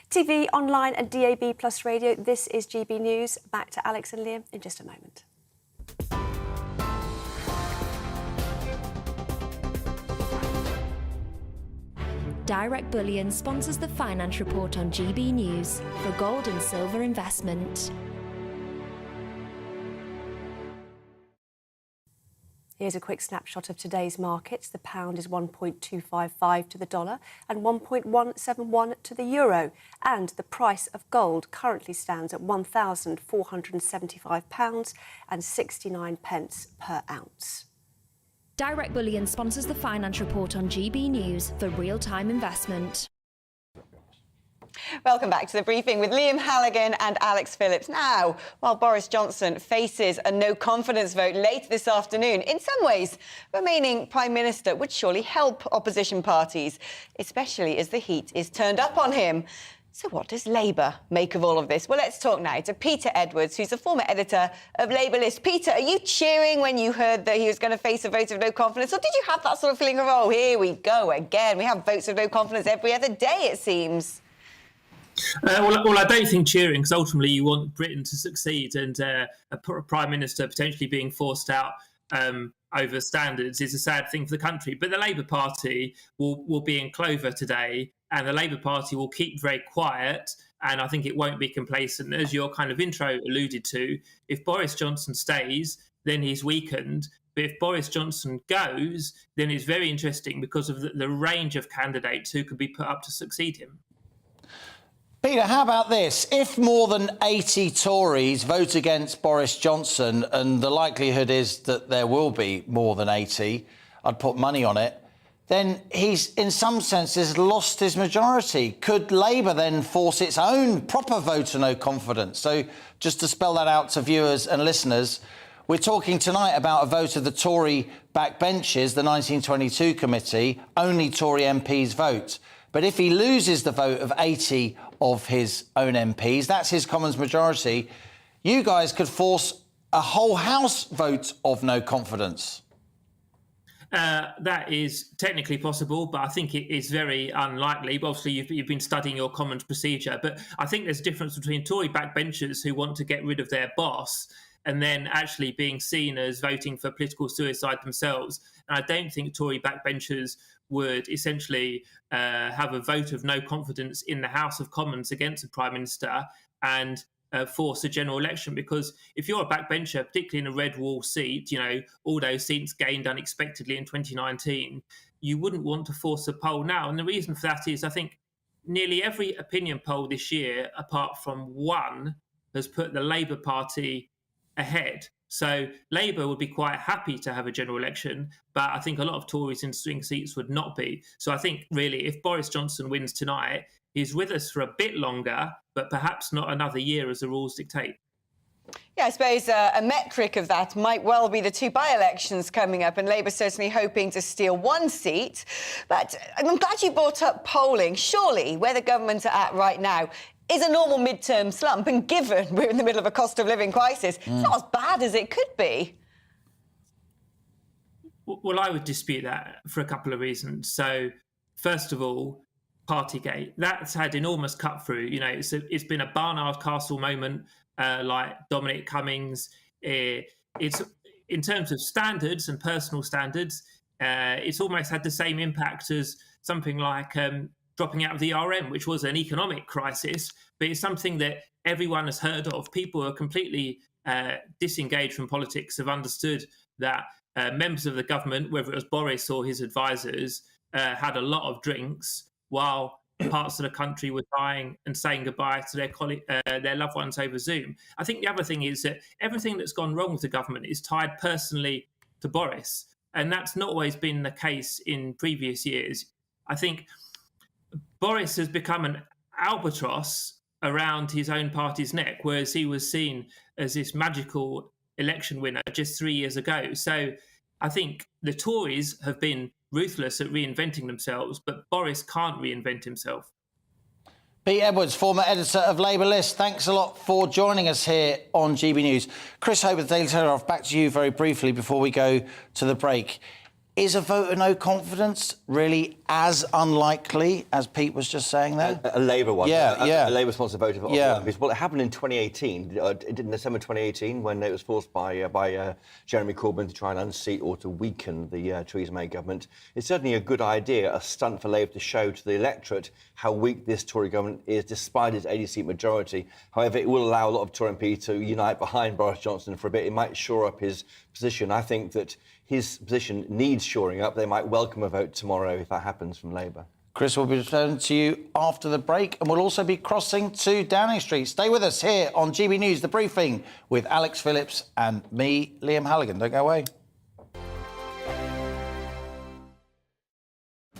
TV, online and DAB+ radio, this is GB News. Back to Alex and Liam in just a moment. Direct Bullion sponsors the Finance Report on GB News for gold and silver investment. Here's a quick snapshot of today's markets. The pound is 1.255 to the dollar and 1.171 to the euro. And the price of gold currently stands at £1,475 and 69 pence per ounce. Direct Bullion sponsors the Finance Report on GB News for real-time investment. Welcome back to The Briefing with Liam Halligan and Alex Phillips. Now, while Boris Johnson faces a no-confidence vote later this afternoon, in some ways, remaining Prime Minister would surely help opposition parties, especially as the heat is turned up on him. So what does Labour make of all of this? Well, let's talk now to Peter Edwards, who's the former editor of Labour List. Peter, are you cheering when you heard that he was going to face a vote of no confidence? Or did you have that sort of feeling of, oh, here we go again? We have votes of no confidence every other day, it seems. Well, I don't think cheering, because ultimately you want Britain to succeed, and a Prime Minister potentially being forced out over standards is a sad thing for the country. But the Labour Party will be in clover today and the Labour Party will keep very quiet, and I think it won't be complacent. As your kind of intro alluded to, if Boris Johnson stays, then he's weakened. But if Boris Johnson goes, then it's very interesting because of the range of candidates who could be put up to succeed him. Peter, how about this? If more than 80 Tories vote against Boris Johnson, and the likelihood is that there will be more than 80, I'd put money on it, then he's, in some senses, lost his majority. Could Labour then force its own proper vote of no confidence? So just to spell that out to viewers and listeners, we're talking tonight about a vote of the Tory backbenchers, the 1922 committee, only Tory MPs vote. But if he loses the vote of 80 of his own MPs, that's his Commons majority, you guys could force a whole House vote of no confidence. That is technically possible, but I think it is very unlikely. But obviously, you've been studying your Commons procedure. But I think there's a difference between Tory backbenchers who want to get rid of their boss and then actually being seen as voting for political suicide themselves. And I don't think Tory backbenchers would essentially have a vote of no confidence in the House of Commons against the Prime Minister and force a general election, because if you're a backbencher, particularly in a red wall seat, you know, all those seats gained unexpectedly in 2019, you wouldn't want to force a poll now. And the reason for that is I think nearly every opinion poll this year, apart from one, has put the Labour Party ahead. So Labour would be quite happy to have a general election, but I think a lot of Tories in swing seats would not be. So I think really if Boris Johnson wins tonight, he's with us for a bit longer, but perhaps not another year as the rules dictate. Yeah, I suppose a metric of that might well be the two by-elections coming up, and Labour certainly hoping to steal one seat. But I'm glad you brought up polling. Surely where the government are at right now is a normal midterm slump, and given we're in the middle of a cost of living crisis, it's not as bad as it could be. Well, I would dispute that for a couple of reasons. So, first of all, Partygate, that's had enormous cut through. You know, it's been a Barnard Castle moment, like Dominic Cummings. It's in terms of standards and personal standards, it's almost had the same impact as something like dropping out of the RM, which was an economic crisis, but it's something that everyone has heard of. People who are completely disengaged from politics have understood that members of the government, whether it was Boris or his advisors, had a lot of drinks while parts of the country were dying and saying goodbye to their loved ones over Zoom. I think the other thing is that everything that's gone wrong with the government is tied personally to Boris, and that's not always been the case in previous years. I think Boris has become an albatross around his own party's neck, whereas he was seen as this magical election winner just 3 years ago. So I think the Tories have been ruthless at reinventing themselves, but Boris can't reinvent himself. Pete Edwards, former editor of Labour List, thanks a lot for joining us here on GB News. Chris Hope of the Daily Telegraph, back to you very briefly before we go to the break. Is a vote of no confidence really as unlikely as Pete was just saying there? A Labour one. Yeah, a Labour-sponsored vote of yeah. Well, it happened in 2018. It did in December 2018 when it was forced by Jeremy Corbyn to try and unseat or to weaken the Theresa May government. It's certainly a good idea, a stunt for Labour to show to the electorate how weak this Tory government is, despite its 80-seat majority. However, it will allow a lot of Tory MPs to unite behind Boris Johnson for a bit. It might shore up his position. I think that his position needs shoring up. They might welcome a vote tomorrow if that happens from Labour. Chris will be returning to you after the break, and we'll also be crossing to Downing Street. Stay with us here on GB News, The Briefing, with Alex Phillips and me, Liam Halligan. Don't go away.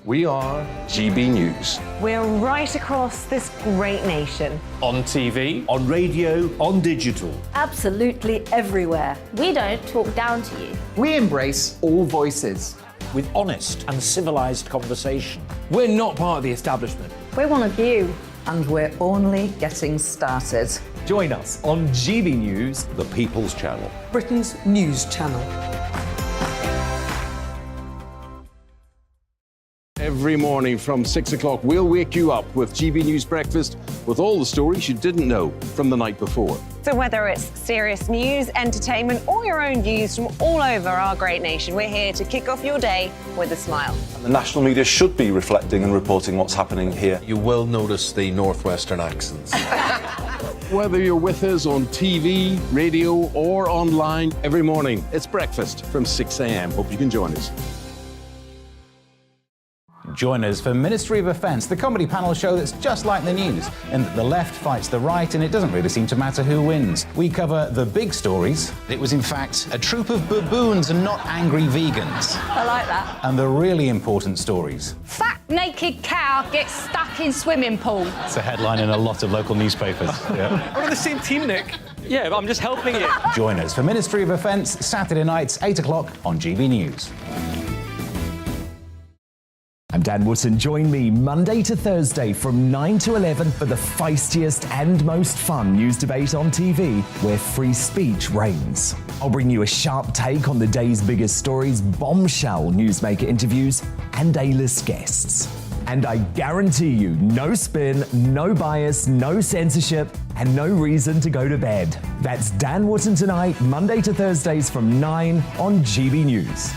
We are GB News. We're right across this great nation. On TV, on radio, on digital. Absolutely everywhere. We don't talk down to you. We embrace all voices. With honest and civilised conversation. We're not part of the establishment. We're one of you. And we're only getting started. Join us on GB News, The People's Channel. Britain's news channel. Every every morning from 6 o'clock. We'll wake you up with GB News Breakfast with all the stories you didn't know from the night before. So whether it's serious news, entertainment, or your own views from all over our great nation, we're here to kick off your day with a smile. The national media should be reflecting and reporting what's happening here. You will notice the northwestern accents. Whether you're with us on TV, radio, or online every morning, it's breakfast from 6 a.m. Hope you can join us. Join us for Ministry of Offence, the comedy panel show that's just like the news, in that the left fights the right and it doesn't really seem to matter who wins. We cover the big stories. It was in fact a troop of baboons and not angry vegans. I like that. And the really important stories. Fat naked cow gets stuck in swimming pool. It's a headline in a lot of local newspapers. Yeah. We're on the same team, Nick. Yeah, but I'm just helping you. Join us for Ministry of Offence, Saturday nights, 8 o'clock on GB News. I'm Dan Wootton. Join me Monday to Thursday from 9 to 11 for the feistiest and most fun news debate on TV, where free speech reigns. I'll bring you a sharp take on the day's biggest stories, bombshell newsmaker interviews, and A-list guests. And I guarantee you, no spin, no bias, no censorship, and no reason to go to bed. That's Dan Wootton tonight, Monday to Thursdays from 9 on GB News.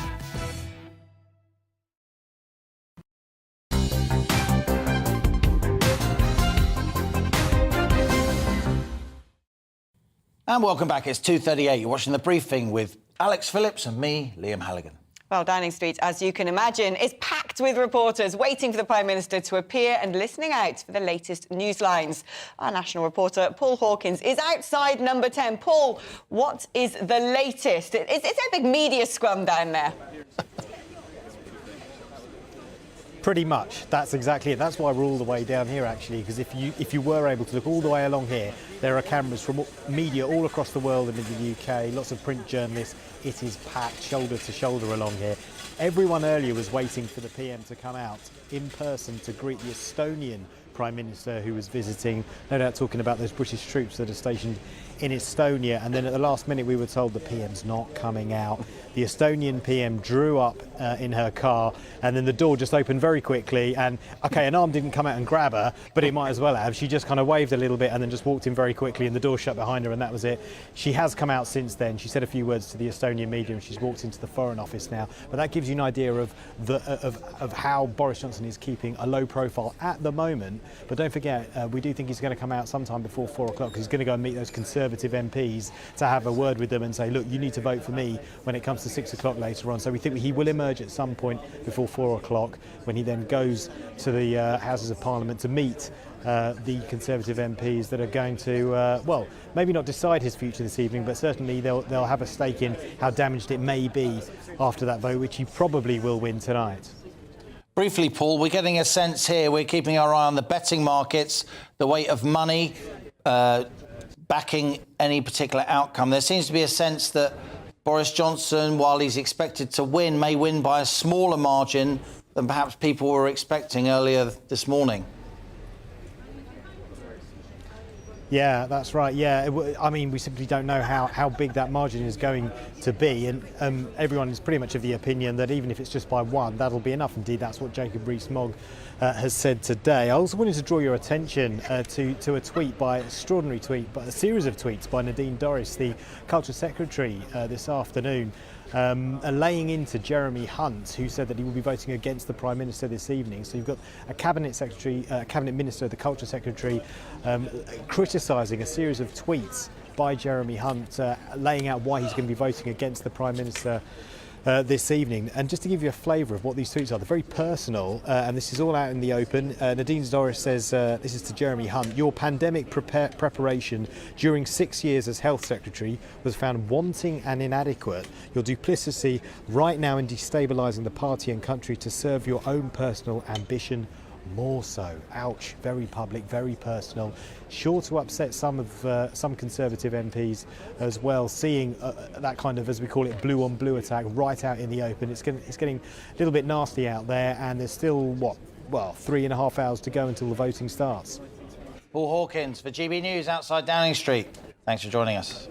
And welcome back. It's 2:38. You're watching The Briefing with Alex Phillips and me, Liam Halligan. Well, Downing Street, as you can imagine, is packed with reporters waiting for the Prime Minister to appear and listening out for the latest news lines. Our national reporter, Paul Hawkins, is outside number 10. Paul, what is the latest? Is there a big media scrum down there? Pretty much. That's exactly it. That's why we're all the way down here, actually, because if you were able to look all the way along here, there are cameras from media all across the world and in the UK, lots of print journalists. It is packed shoulder to shoulder along here. Everyone earlier was waiting for the PM to come out in person to greet the Estonian Prime Minister, who was visiting, no doubt talking about those British troops that are stationed in Estonia. And then at the last minute we were told the PM's not coming out. The Estonian PM drew up in her car, and then the door just opened very quickly, and okay, an arm didn't come out and grab her, but it might as well have. She just kind of waved a little bit and then just walked in very quickly, and the door shut behind her, and that was it. She has come out since then. She said a few words to the Estonian media, and she's walked into the Foreign Office now. But that gives you an idea of how Boris Johnson is keeping a low profile at the moment. But don't forget, we do think he's going to come out sometime before 4 o'clock. He's going to go and meet those Conservative MPs to have a word with them and say, look, you need to vote for me when it comes to 6 o'clock later on. So we think he will emerge at some point before 4 o'clock, when he then goes to the Houses of Parliament to meet the Conservative MPs that are going to, well, maybe not decide his future this evening, but certainly they'll have a stake in how damaged it may be after that vote, which he probably will win tonight. Briefly, Paul, we're getting a sense here, we're keeping our eye on the betting markets, the weight of money backing any particular outcome. There seems to be a sense that Boris Johnson, while he's expected to win, may win by a smaller margin than perhaps people were expecting earlier this morning. Yeah, that's right. Yeah, I mean, we simply don't know how big that margin is going to be, and everyone is pretty much of the opinion that even if it's just by one, that'll be enough. Indeed, that's what Jacob Rees-Mogg has said today. I also wanted to draw your attention to a tweet, extraordinary tweet, but a series of tweets by Nadine Dorries, the Culture Secretary, this afternoon, laying into Jeremy Hunt, who said that he will be voting against the Prime Minister this evening. So you've got a Cabinet Secretary, Cabinet Minister, the Culture Secretary, criticising a series of tweets by Jeremy Hunt, laying out why he's going to be voting against the Prime Minister this evening. And just to give you a flavour of what these tweets are, they're very personal, and this is all out in the open. Nadine Dorries says, this is to Jeremy Hunt, your pandemic preparation during 6 years as Health Secretary was found wanting and inadequate. Your duplicity right now in destabilising the party and country to serve your own personal ambition more so. Ouch, very public, very personal. Sure to upset some Conservative MPs as well, seeing that kind of, as we call it, blue on blue attack right out in the open. It's getting a little bit nasty out there, and there's still, 3.5 hours to go until the voting starts. Paul Hawkins for GB News outside Downing Street. Thanks for joining us.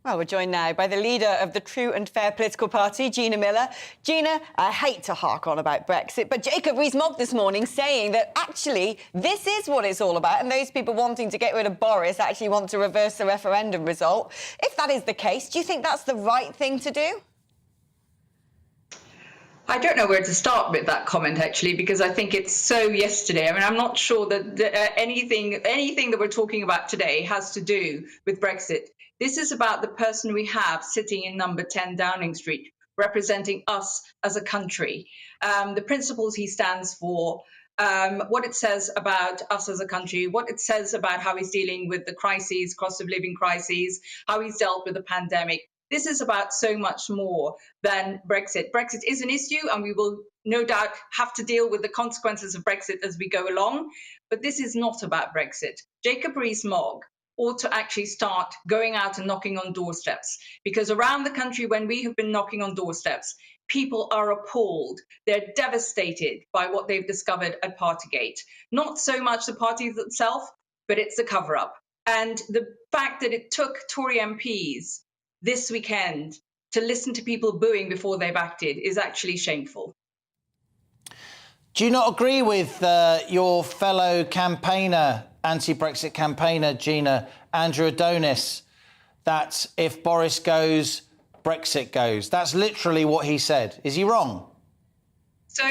Well, we're joined now by the leader of the True and Fair political party, Gina Miller. Gina, I hate to hark on about Brexit, but Jacob Rees-Mogg this morning saying that actually this is what it's all about, and those people wanting to get rid of Boris actually want to reverse the referendum result. If that is the case, do you think that's the right thing to do? I don't know where to start with that comment, actually, because I think it's so yesterday. I mean, I'm not sure that anything that we're talking about today has to do with Brexit. This is about the person we have sitting in number 10 Downing Street, representing us as a country, the principles he stands for, what it says about us as a country, what it says about how he's dealing with the crises, cost of living crises, how he's dealt with the pandemic. This is about so much more than Brexit. Brexit is an issue, and we will no doubt have to deal with the consequences of Brexit as we go along. But this is not about Brexit. Jacob Rees-Mogg ought to actually start going out and knocking on doorsteps, because around the country, when we have been knocking on doorsteps, people are appalled. They're devastated by what they've discovered at Partygate. Not so much the party itself, but it's the cover-up. And the fact that it took Tory MPs this weekend to listen to people booing before they've acted is actually shameful. Do you not agree with your fellow campaigner, anti-Brexit campaigner, Gina, Andrew Adonis, that if Boris goes, Brexit goes? That's literally what he said. Is he wrong? So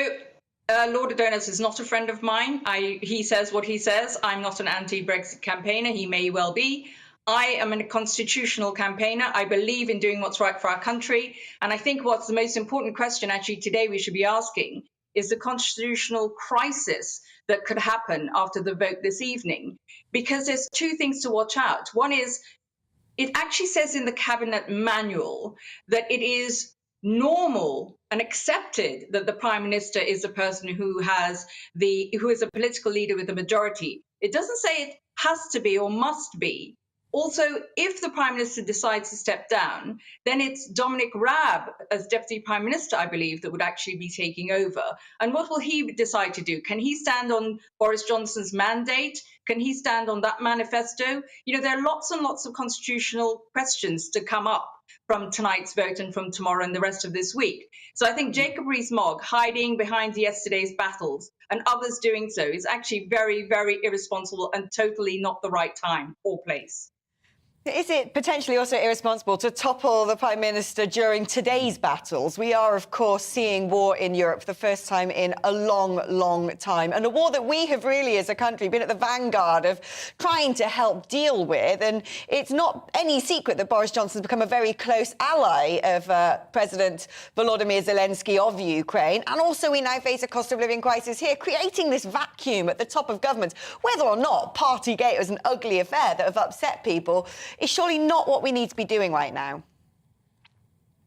Lord Adonis is not a friend of mine. He says what he says. I'm not an anti-Brexit campaigner. He may well be. I am a constitutional campaigner. I believe in doing what's right for our country. And I think what's the most important question actually today we should be asking is the constitutional crisis that could happen after the vote this evening. Because there's two things to watch out. One is, it actually says in the cabinet manual that it is normal and accepted that the Prime Minister is a person who is a political leader with a majority. It doesn't say it has to be or must be. Also, if the Prime Minister decides to step down, then it's Dominic Raab as Deputy Prime Minister, I believe, that would actually be taking over. And what will he decide to do? Can he stand on Boris Johnson's mandate? Can he stand on that manifesto? You know, there are lots and lots of constitutional questions to come up from tonight's vote and from tomorrow and the rest of this week. So I think Jacob Rees-Mogg hiding behind yesterday's battles and others doing so is actually very, very irresponsible and totally not the right time or place. Is it potentially also irresponsible to topple the Prime Minister during today's battles? We are, of course, seeing war in Europe for the first time in a long, long time, and a war that we have really, as a country, been at the vanguard of trying to help deal with. And it's not any secret that Boris Johnson has become a very close ally of President Volodymyr Zelensky of Ukraine. And also we now face a cost of living crisis here, creating this vacuum at the top of government. Whether or not Partygate was an ugly affair that have upset people is surely not what we need to be doing right now.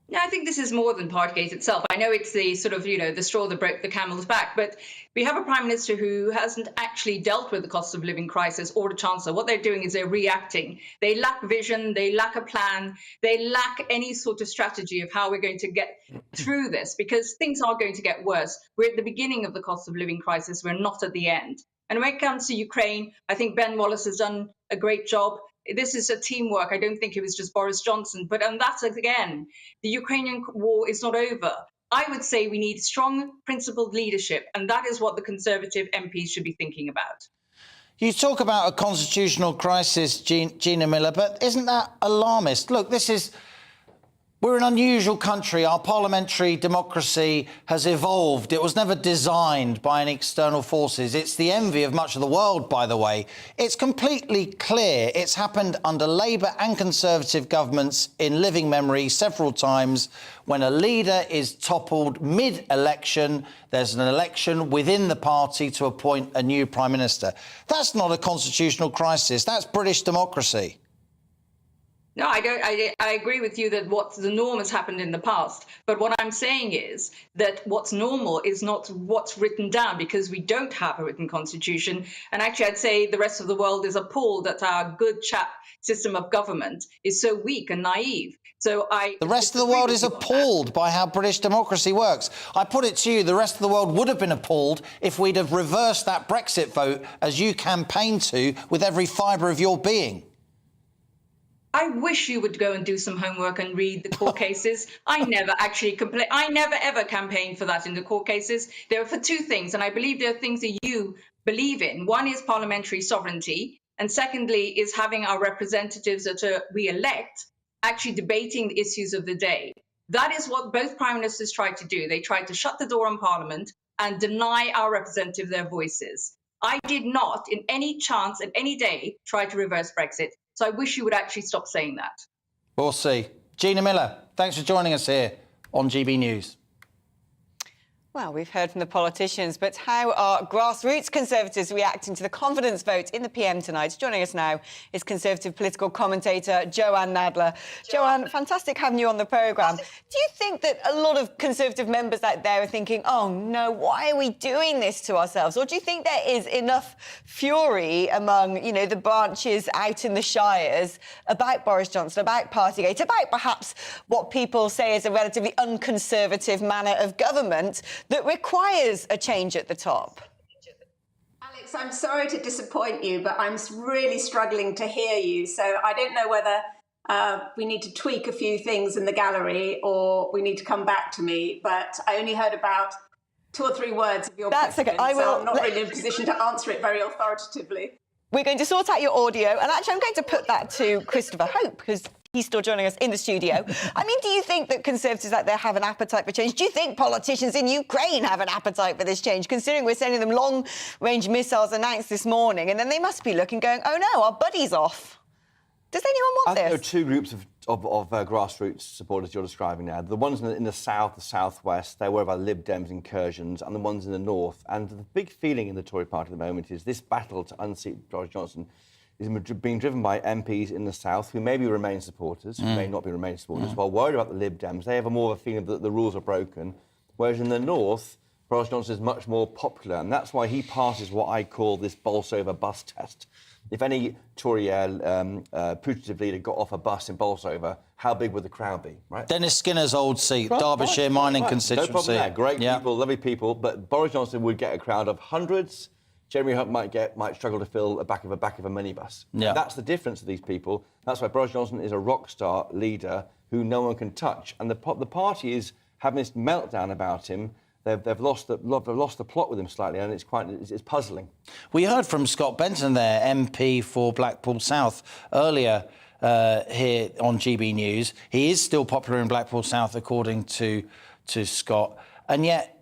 Yeah, I think this is more than Partygate itself. I know it's the sort of, the straw that broke the camel's back, but we have a Prime Minister who hasn't actually dealt with the cost of living crisis or the Chancellor. What they're doing is they're reacting. They lack vision, they lack a plan, they lack any sort of strategy of how we're going to get through this, because things are going to get worse. We're at the beginning of the cost of living crisis, we're not at the end. And when it comes to Ukraine, I think Ben Wallace has done a great job. This is a teamwork. I don't think it was just Boris Johnson. But and that's, again, the Ukrainian war is not over. I would say we need strong, principled leadership, and that is what the Conservative MPs should be thinking about. You talk about a constitutional crisis, Gina Miller, but isn't that alarmist? Look, we're an unusual country. Our parliamentary democracy has evolved. It was never designed by any external forces. It's the envy of much of the world, by the way. It's completely clear. It's happened under Labour and Conservative governments in living memory several times. When a leader is toppled mid-election, there's an election within the party to appoint a new Prime Minister. That's not a constitutional crisis. That's British democracy. No, I don't. I agree with you that what's the norm has happened in the past. But what I'm saying is that what's normal is not what's written down, because we don't have a written constitution. And actually, I'd say the rest of the world is appalled that our good chap system of government is so weak and naive. So the rest of the world is appalled by how British democracy works. I put it to you, the rest of the world would have been appalled if we'd have reversed that Brexit vote as you campaigned to with every fibre of your being. I wish you would go and do some homework and read the court cases. I never actually I never ever campaigned for that in the court cases. They were for two things, and I believe there are things that you believe in. One is parliamentary sovereignty, and secondly is having our representatives that we elect actually debating the issues of the day. That is what both prime ministers tried to do. They tried to shut the door on Parliament and deny our representatives their voices. I did not, in any chance, at any day, try to reverse Brexit. So I wish you would actually stop saying that. We'll see. Gina Miller, thanks for joining us here on GB News. Well, we've heard from the politicians, but how are grassroots Conservatives reacting to the confidence vote in the PM tonight? Joining us now is Conservative political commentator Joanne Nadler. Joanne, fantastic having you on the programme. Do you think that a lot of Conservative members out there are thinking, oh no, why are we doing this to ourselves? Or do you think there is enough fury among, you know, the branches out in the shires about Boris Johnson, about Partygate, about perhaps what people say is a relatively unconservative manner of government that requires a change at the top? Alex, I'm sorry to disappoint you, but I'm really struggling to hear you. So I don't know whether we need to tweak a few things in the gallery or we need to come back to me. But I only heard about 2 or 3 words of your question, okay. so I'm not really in a position to answer it very authoritatively. We're going to sort out your audio, and actually I'm going to put that to Christopher Hope, because he's still joining us in the studio. I mean, do you think that Conservatives out there have an appetite for change? Do you think politicians in Ukraine have an appetite for this change, considering we're sending them long-range missiles announced this morning, and then they must be looking, going, oh no, our buddy's off. Does anyone want I think this? there are 2 groups of grassroots supporters you're describing now. The ones in the south, the southwest, they're worried about Lib Dems incursions, and the ones in the north. And the big feeling in the Tory party at the moment is this battle to unseat Boris Johnson is being driven by MPs in the south who may be Remain supporters, who may not be Remain supporters, while worried about the Lib Dems. They have more of a feeling that the rules are broken. Whereas in the north, Boris Johnson is much more popular, and that's why he passes what I call this Bolsover bus test. If any Tory putative leader got off a bus in Bolsover, how big would the crowd be, right? Dennis Skinner's old seat, Derbyshire mining constituency. No problem there. Great people, lovely people, but Boris Johnson would get a crowd of hundreds. Jeremy Hunt might struggle to fill the back of a minibus. Yeah. That's the difference of these people. That's why Boris Johnson is a rock star leader who no one can touch. And the party is having this meltdown about him. They've lost the plot with him slightly, and it's puzzling. We heard from Scott Benton there, MP for Blackpool South, earlier here on GB News. He is still popular in Blackpool South, according to Scott, and yet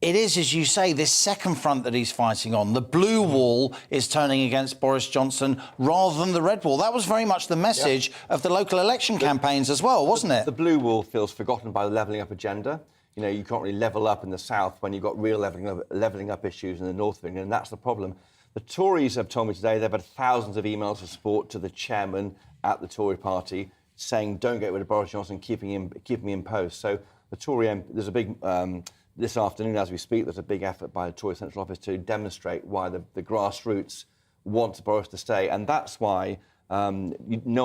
it is, as you say, this second front that he's fighting on. The blue wall is turning against Boris Johnson rather than the red wall. That was very much the message of the local election campaigns as well, wasn't it? The blue wall feels forgotten by the levelling up agenda. You know, you can't really level up in the south when you've got real levelling up issues in the north of England, and that's the problem. The Tories have told me today they've had thousands of emails of support to the chairman at the Tory party saying don't get rid of Boris Johnson, keeping him in post. So the Tory there's a big this afternoon as we speak, there's a big effort by the Tory Central Office to demonstrate why the grassroots want Boris to stay, and that's why no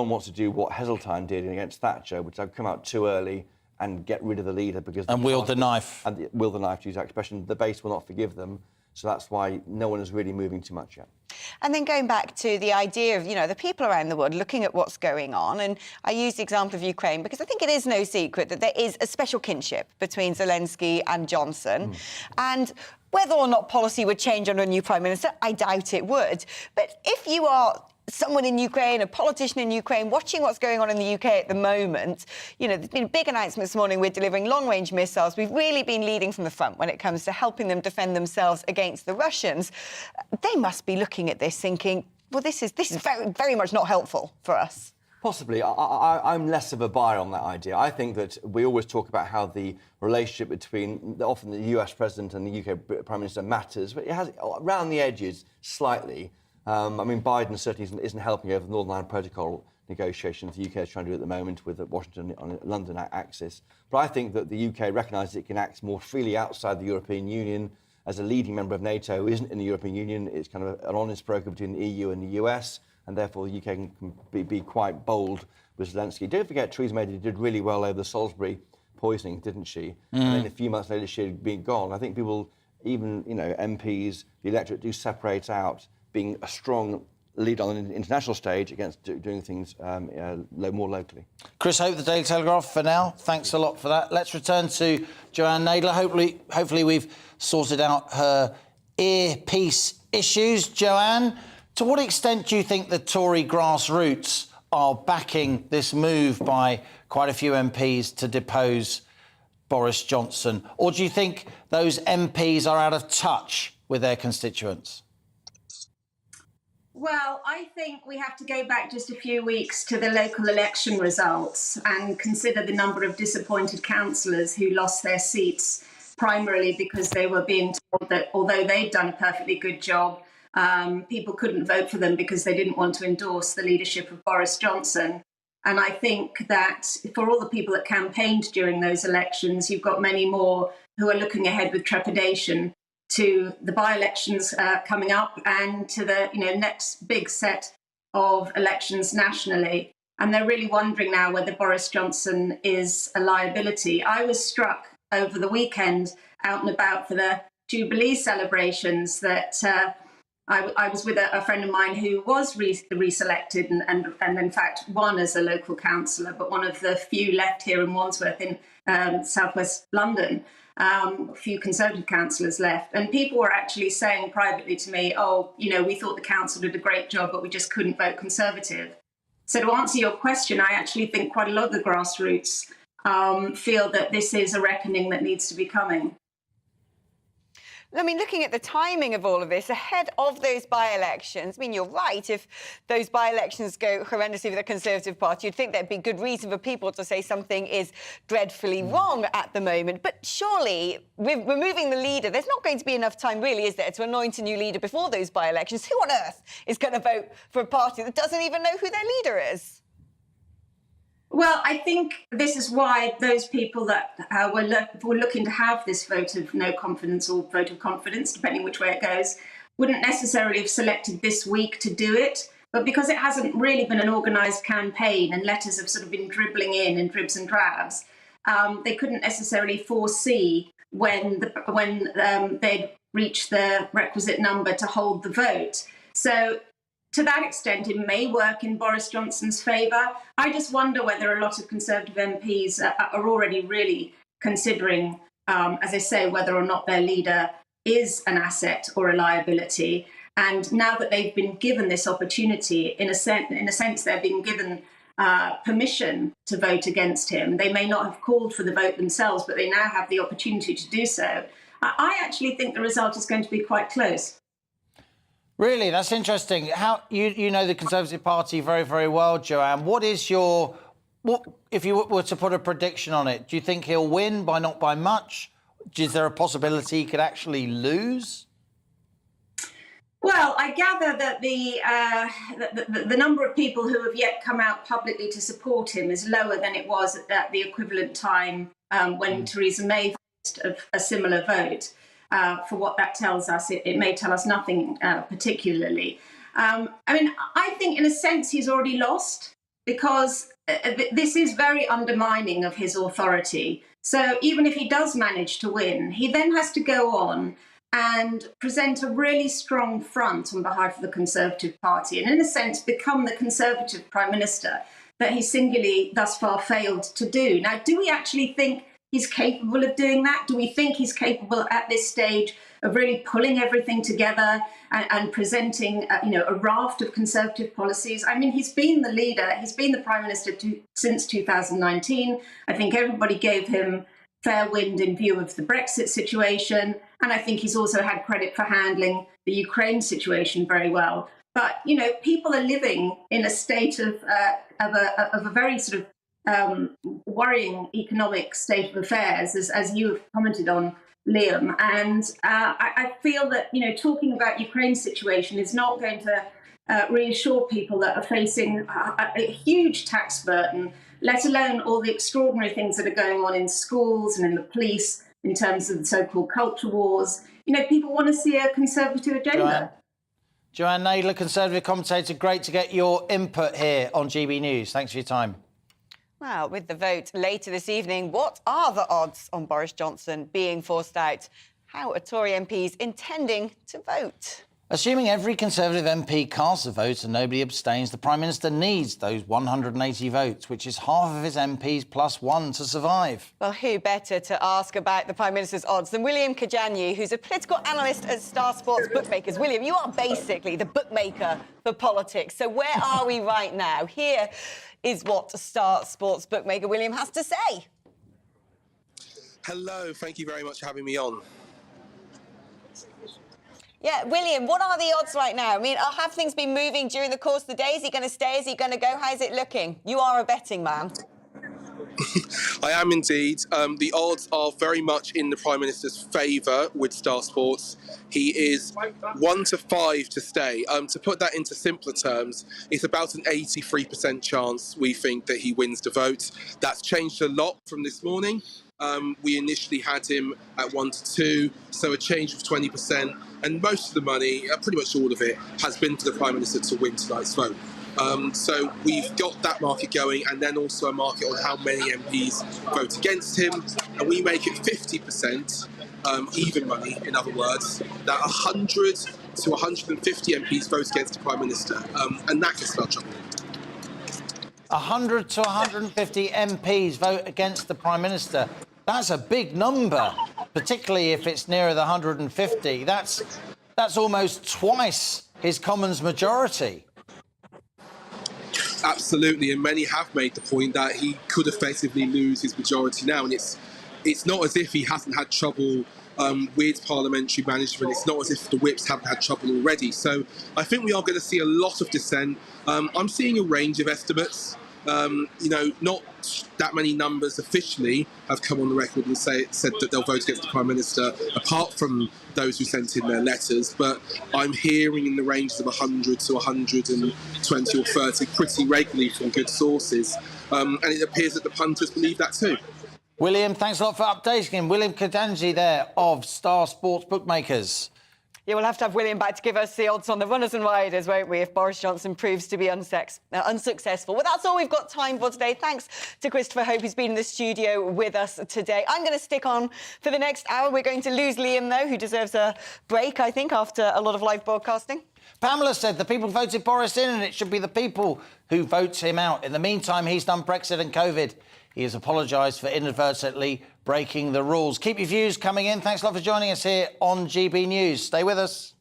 one wants to do what Heseltine did against Thatcher, which had come out too early and get rid of the leader because... And wield the knife. And wield the knife, to use that expression. The base will not forgive them. So that's why no one is really moving too much yet. And then going back to the idea of, you know, the people around the world looking at what's going on, and I use the example of Ukraine because I think it is no secret that there is a special kinship between Zelensky and Johnson. And whether or not policy would change under a new Prime Minister, I doubt it would. But if you are someone in Ukraine, a politician in Ukraine, watching what's going on in the UK at the moment, you know, there's been a big announcement this morning, we're delivering long-range missiles. We've really been leading from the front when it comes to helping them defend themselves against the Russians. They must be looking at this thinking, well, this is very, very much not helpful for us. Possibly. I'm less of a buyer on that idea. I think that we always talk about how the relationship between often the US President and the UK Prime Minister matters, but it has, around the edges, slightly. I mean, Biden certainly isn't helping over the Northern Ireland Protocol negotiations the UK is trying to do at the moment with the Washington on London axis. But I think that the UK recognises it can act more freely outside the European Union as a leading member of NATO who isn't in the European Union. It's kind of an honest broker between the EU and the US, and therefore the UK can be quite bold with Zelensky. Don't forget, Theresa May did really well over the Salisbury poisoning, didn't she? And then a few months later she had been gone. I think people, even, you know, MPs, the electorate do separate out being a strong lead on an international stage against doing things more locally. Chris Hope, the Daily Telegraph, for now. Thanks a lot for that. Let's return to Joanne Nadler. Hopefully we've sorted out her earpiece issues. Joanne, to what extent do you think the Tory grassroots are backing this move by quite a few MPs to depose Boris Johnson? Or do you think those MPs are out of touch with their constituents? Well, I think we have to go back just a few weeks to the local election results and consider the number of disappointed councillors who lost their seats primarily because they were being told that although they'd done a perfectly good job, people couldn't vote for them because they didn't want to endorse the leadership of Boris Johnson. And I think that for all the people that campaigned during those elections, you've got many more who are looking ahead with trepidation to the by-elections coming up and to the next big set of elections nationally. And they're really wondering now whether Boris Johnson is a liability. I was struck over the weekend out and about for the Jubilee celebrations that I was with a friend of mine who was reselected and in fact won as a local councillor, but one of the few left here in Wandsworth in southwest London. A few Conservative councillors left, and people were actually saying privately to me, we thought the council did a great job, but we just couldn't vote Conservative. So to answer your question, I actually think quite a lot of the grassroots feel that this is a reckoning that needs to be coming. I mean, looking at the timing of all of this, ahead of those by-elections, I mean, you're right, if those by-elections go horrendously with the Conservative Party, you'd think there'd be good reason for people to say something is dreadfully wrong at the moment. But surely, with removing the leader, there's not going to be enough time, really, is there, to anoint a new leader before those by-elections? Who on earth is going to vote for a party that doesn't even know who their leader is? Well, I think this is why those people that were looking to have this vote of no confidence or vote of confidence, depending which way it goes, wouldn't necessarily have selected this week to do it. But because it hasn't really been an organised campaign and letters have sort of been dribbling in dribs and drabs, they couldn't necessarily foresee when they'd reached the requisite number to hold the vote. So to that extent, it may work in Boris Johnson's favour. I just wonder whether a lot of Conservative MPs are already really considering, as I say, whether or not their leader is an asset or a liability. And now that they've been given this opportunity, in a sense, they're being given permission to vote against him. They may not have called for the vote themselves, but they now have the opportunity to do so. I actually think the result is going to be quite close. Really, that's interesting. How you know the Conservative Party very, very well, Joanne. What if you were to put a prediction on it? Do you think he'll win by not by much? Is there a possibility he could actually lose? Well, I gather that the number of people who have yet come out publicly to support him is lower than it was at the equivalent time when Theresa May faced a similar vote. For what that tells us, it may tell us nothing particularly. I think in a sense he's already lost because this is very undermining of his authority. So even if he does manage to win, he then has to go on and present a really strong front on behalf of the Conservative Party and in a sense become the Conservative Prime Minister that he singularly thus far failed to do. Now, do we actually think he's capable of doing that? Do we think he's capable at this stage of really pulling everything together and presenting, a raft of Conservative policies? I mean, he's been the leader, he's been the Prime Minister since 2019. I think everybody gave him fair wind in view of the Brexit situation. And I think he's also had credit for handling the Ukraine situation very well. But, people are living in a state of a very sort of worrying economic state of affairs, as you have commented on, Liam. And I feel that, talking about Ukraine's situation is not going to reassure people that are facing a huge tax burden, let alone all the extraordinary things that are going on in schools and in the police in terms of the so-called culture wars. People want to see a Conservative agenda. Joanne Nadler, Conservative commentator, great to get your input here on GB News. Thanks for your time. Well, with the vote later this evening, what are the odds on Boris Johnson being forced out? How are Tory MPs intending to vote? Assuming every Conservative MP casts a vote and nobody abstains, the Prime Minister needs those 180 votes, which is half of his MPs plus one to survive. Well, who better to ask about the Prime Minister's odds than William Kajanyi, who's a political analyst at Star Sports Bookmakers. William, you are basically the bookmaker for politics. So where are we right now? Here is what Star Sports Bookmaker William has to say. Hello, thank you very much for having me on. Yeah, William, what are the odds right now? I mean, have things been moving during the course of the day? Is he going to stay? Is he going to go? How's it looking? You are a betting man. I am indeed. The odds are very much in the Prime Minister's favour with Star Sports. He is 1 to 5 to stay. To put that into simpler terms, it's about an 83% chance we think that he wins the vote. That's changed a lot from this morning. We initially had him at 1 to 2, so a change of 20%. And most of the money, pretty much all of it, has been for the Prime Minister to win tonight's vote. So we've got that market going, and then also a market on how many MPs vote against him. And we make it 50%, even money, in other words, that 100 to 150 MPs vote against the Prime Minister. And that can start troubling. 100 to 150 MPs vote against the Prime Minister. That's a big number, particularly if it's nearer the 150. That's almost twice his Commons majority. Absolutely, and many have made the point that he could effectively lose his majority now, and it's not as if he hasn't had trouble with parliamentary management. It's not as if the whips haven't had trouble already. So I think we are going to see a lot of dissent. I'm seeing a range of estimates. Not that many numbers officially have come on the record and said that they'll vote against the Prime Minister, apart from those who sent in their letters. But I'm hearing in the ranges of 100 to 120 or 30 pretty regularly from good sources. And it appears that the punters believe that too. William, thanks a lot for updating him. William Kajanyi there of Star Sports Bookmakers. Yeah, we'll have to have William back to give us the odds on the runners and riders, won't we, if Boris Johnson proves to be unsuccessful. Well, that's all we've got time for today. Thanks to Christopher Hope, who's been in the studio with us today. I'm going to stick on for the next hour. We're going to lose Liam, though, who deserves a break, I think, after a lot of live broadcasting. Pamela said the people voted Boris in and it should be the people who vote him out. In the meantime, he's done Brexit and COVID. He has apologised for inadvertently breaking the rules. Keep your views coming in. Thanks a lot for joining us here on GB News. Stay with us.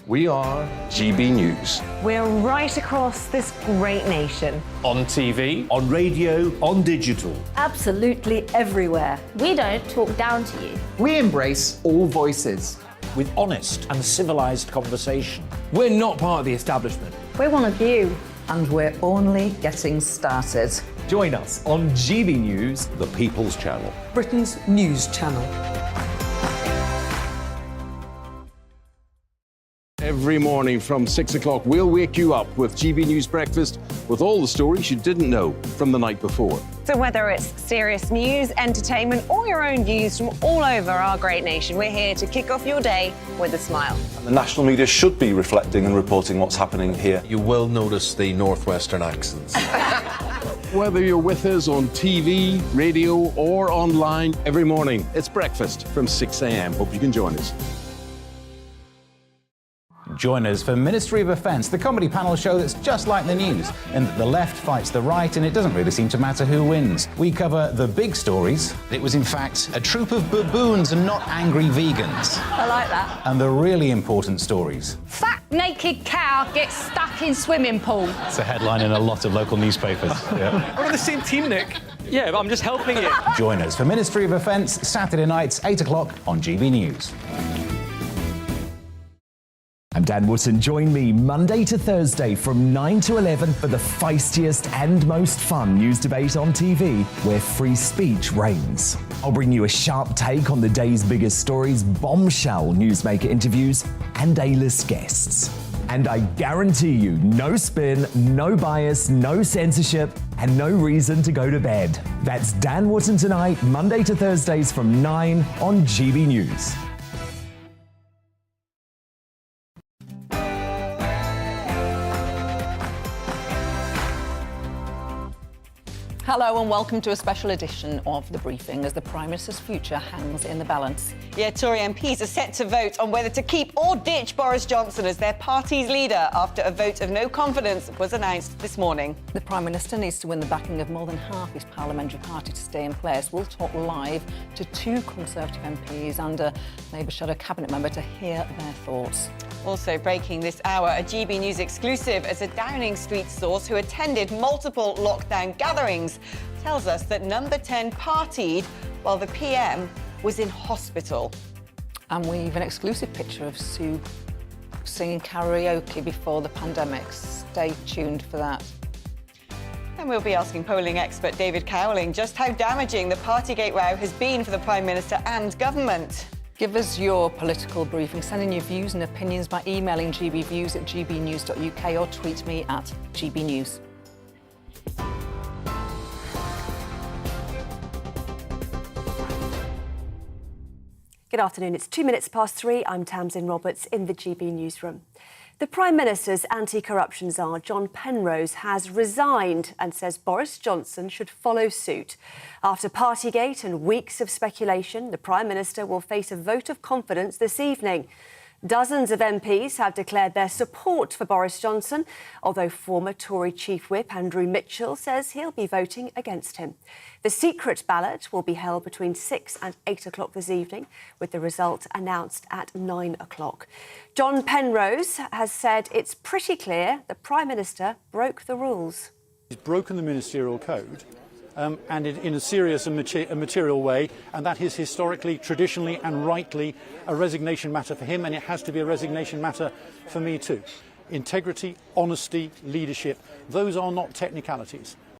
We are GB News. We're right across this great nation. On TV, on radio, on digital. Absolutely everywhere. We don't talk down to you. We embrace all voices with honest and civilised conversation. We're not part of the establishment. We're one of you. And we're only getting started. Join us on GB News, The People's Channel. Britain's news channel. Every morning from 6 o'clock, we'll wake you up with GB News Breakfast with all the stories you didn't know from the night before. So whether it's serious news, entertainment, or your own views from all over our great nation, we're here to kick off your day with a smile. And the national media should be reflecting and reporting what's happening here. You will notice the northwestern accents. Whether you're with us on TV, radio, or online, every morning, it's breakfast from 6 a.m. Hope you can join us. Join us for Ministry of Defence, the comedy panel show that's just like the news, in that the left fights the right and it doesn't really seem to matter who wins. We cover the big stories. It was in fact a troop of baboons and not angry vegans. I like that. And the really important stories. Fat naked cow gets stuck in swimming pool. It's a headline in a lot of local newspapers. Yeah. we're on the same team, Nick. Yeah, I'm just helping you. Join us for Ministry of Defence, Saturday nights, 8 o'clock on GB News. I'm Dan Wootton. Join me Monday to Thursday from 9 to 11 for the feistiest and most fun news debate on TV, where free speech reigns. I'll bring you a sharp take on the day's biggest stories, bombshell newsmaker interviews, and A-list guests. And I guarantee you, no spin, no bias, no censorship, and no reason to go to bed. That's Dan Wootton tonight, Monday to Thursdays from 9 on GB News. Hello and welcome to a special edition of The Briefing as the Prime Minister's future hangs in the balance. Yeah, Tory MPs are set to vote on whether to keep or ditch Boris Johnson as their party's leader after a vote of no confidence was announced this morning. The Prime Minister needs to win the backing of more than half his parliamentary party to stay in place. We'll talk live to two Conservative MPs and a Labour shadow cabinet member to hear their thoughts. Also breaking this hour, a GB News exclusive as a Downing Street source who attended multiple lockdown gatherings tells us that Number 10 partied while the PM was in hospital. And we've an exclusive picture of Sue singing karaoke before the pandemic. Stay tuned for that. And we'll be asking polling expert David Cowling just how damaging the Partygate row has been for the Prime Minister and government. Give us your political briefing. Send in your views and opinions by emailing gbviews@gbnews.uk or tweet me at gbnews. Good afternoon. It's 3:02. I'm Tamsin Roberts in the GB Newsroom. The Prime Minister's anti-corruption czar, John Penrose, has resigned and says Boris Johnson should follow suit. After Partygate and weeks of speculation, the Prime Minister will face a vote of confidence this evening. Dozens of MPs have declared their support for Boris Johnson, although former Tory Chief Whip Andrew Mitchell says he'll be voting against him. The secret ballot will be held between 6 and 8 o'clock this evening, with the result announced at 9 o'clock. John Penrose has said it's pretty clear the Prime Minister broke the rules. He's broken the ministerial code. And in a serious and material way, and that is historically, traditionally and rightly a resignation matter for him, and it has to be a resignation matter for me too. Integrity, honesty, leadership, those are not technicalities.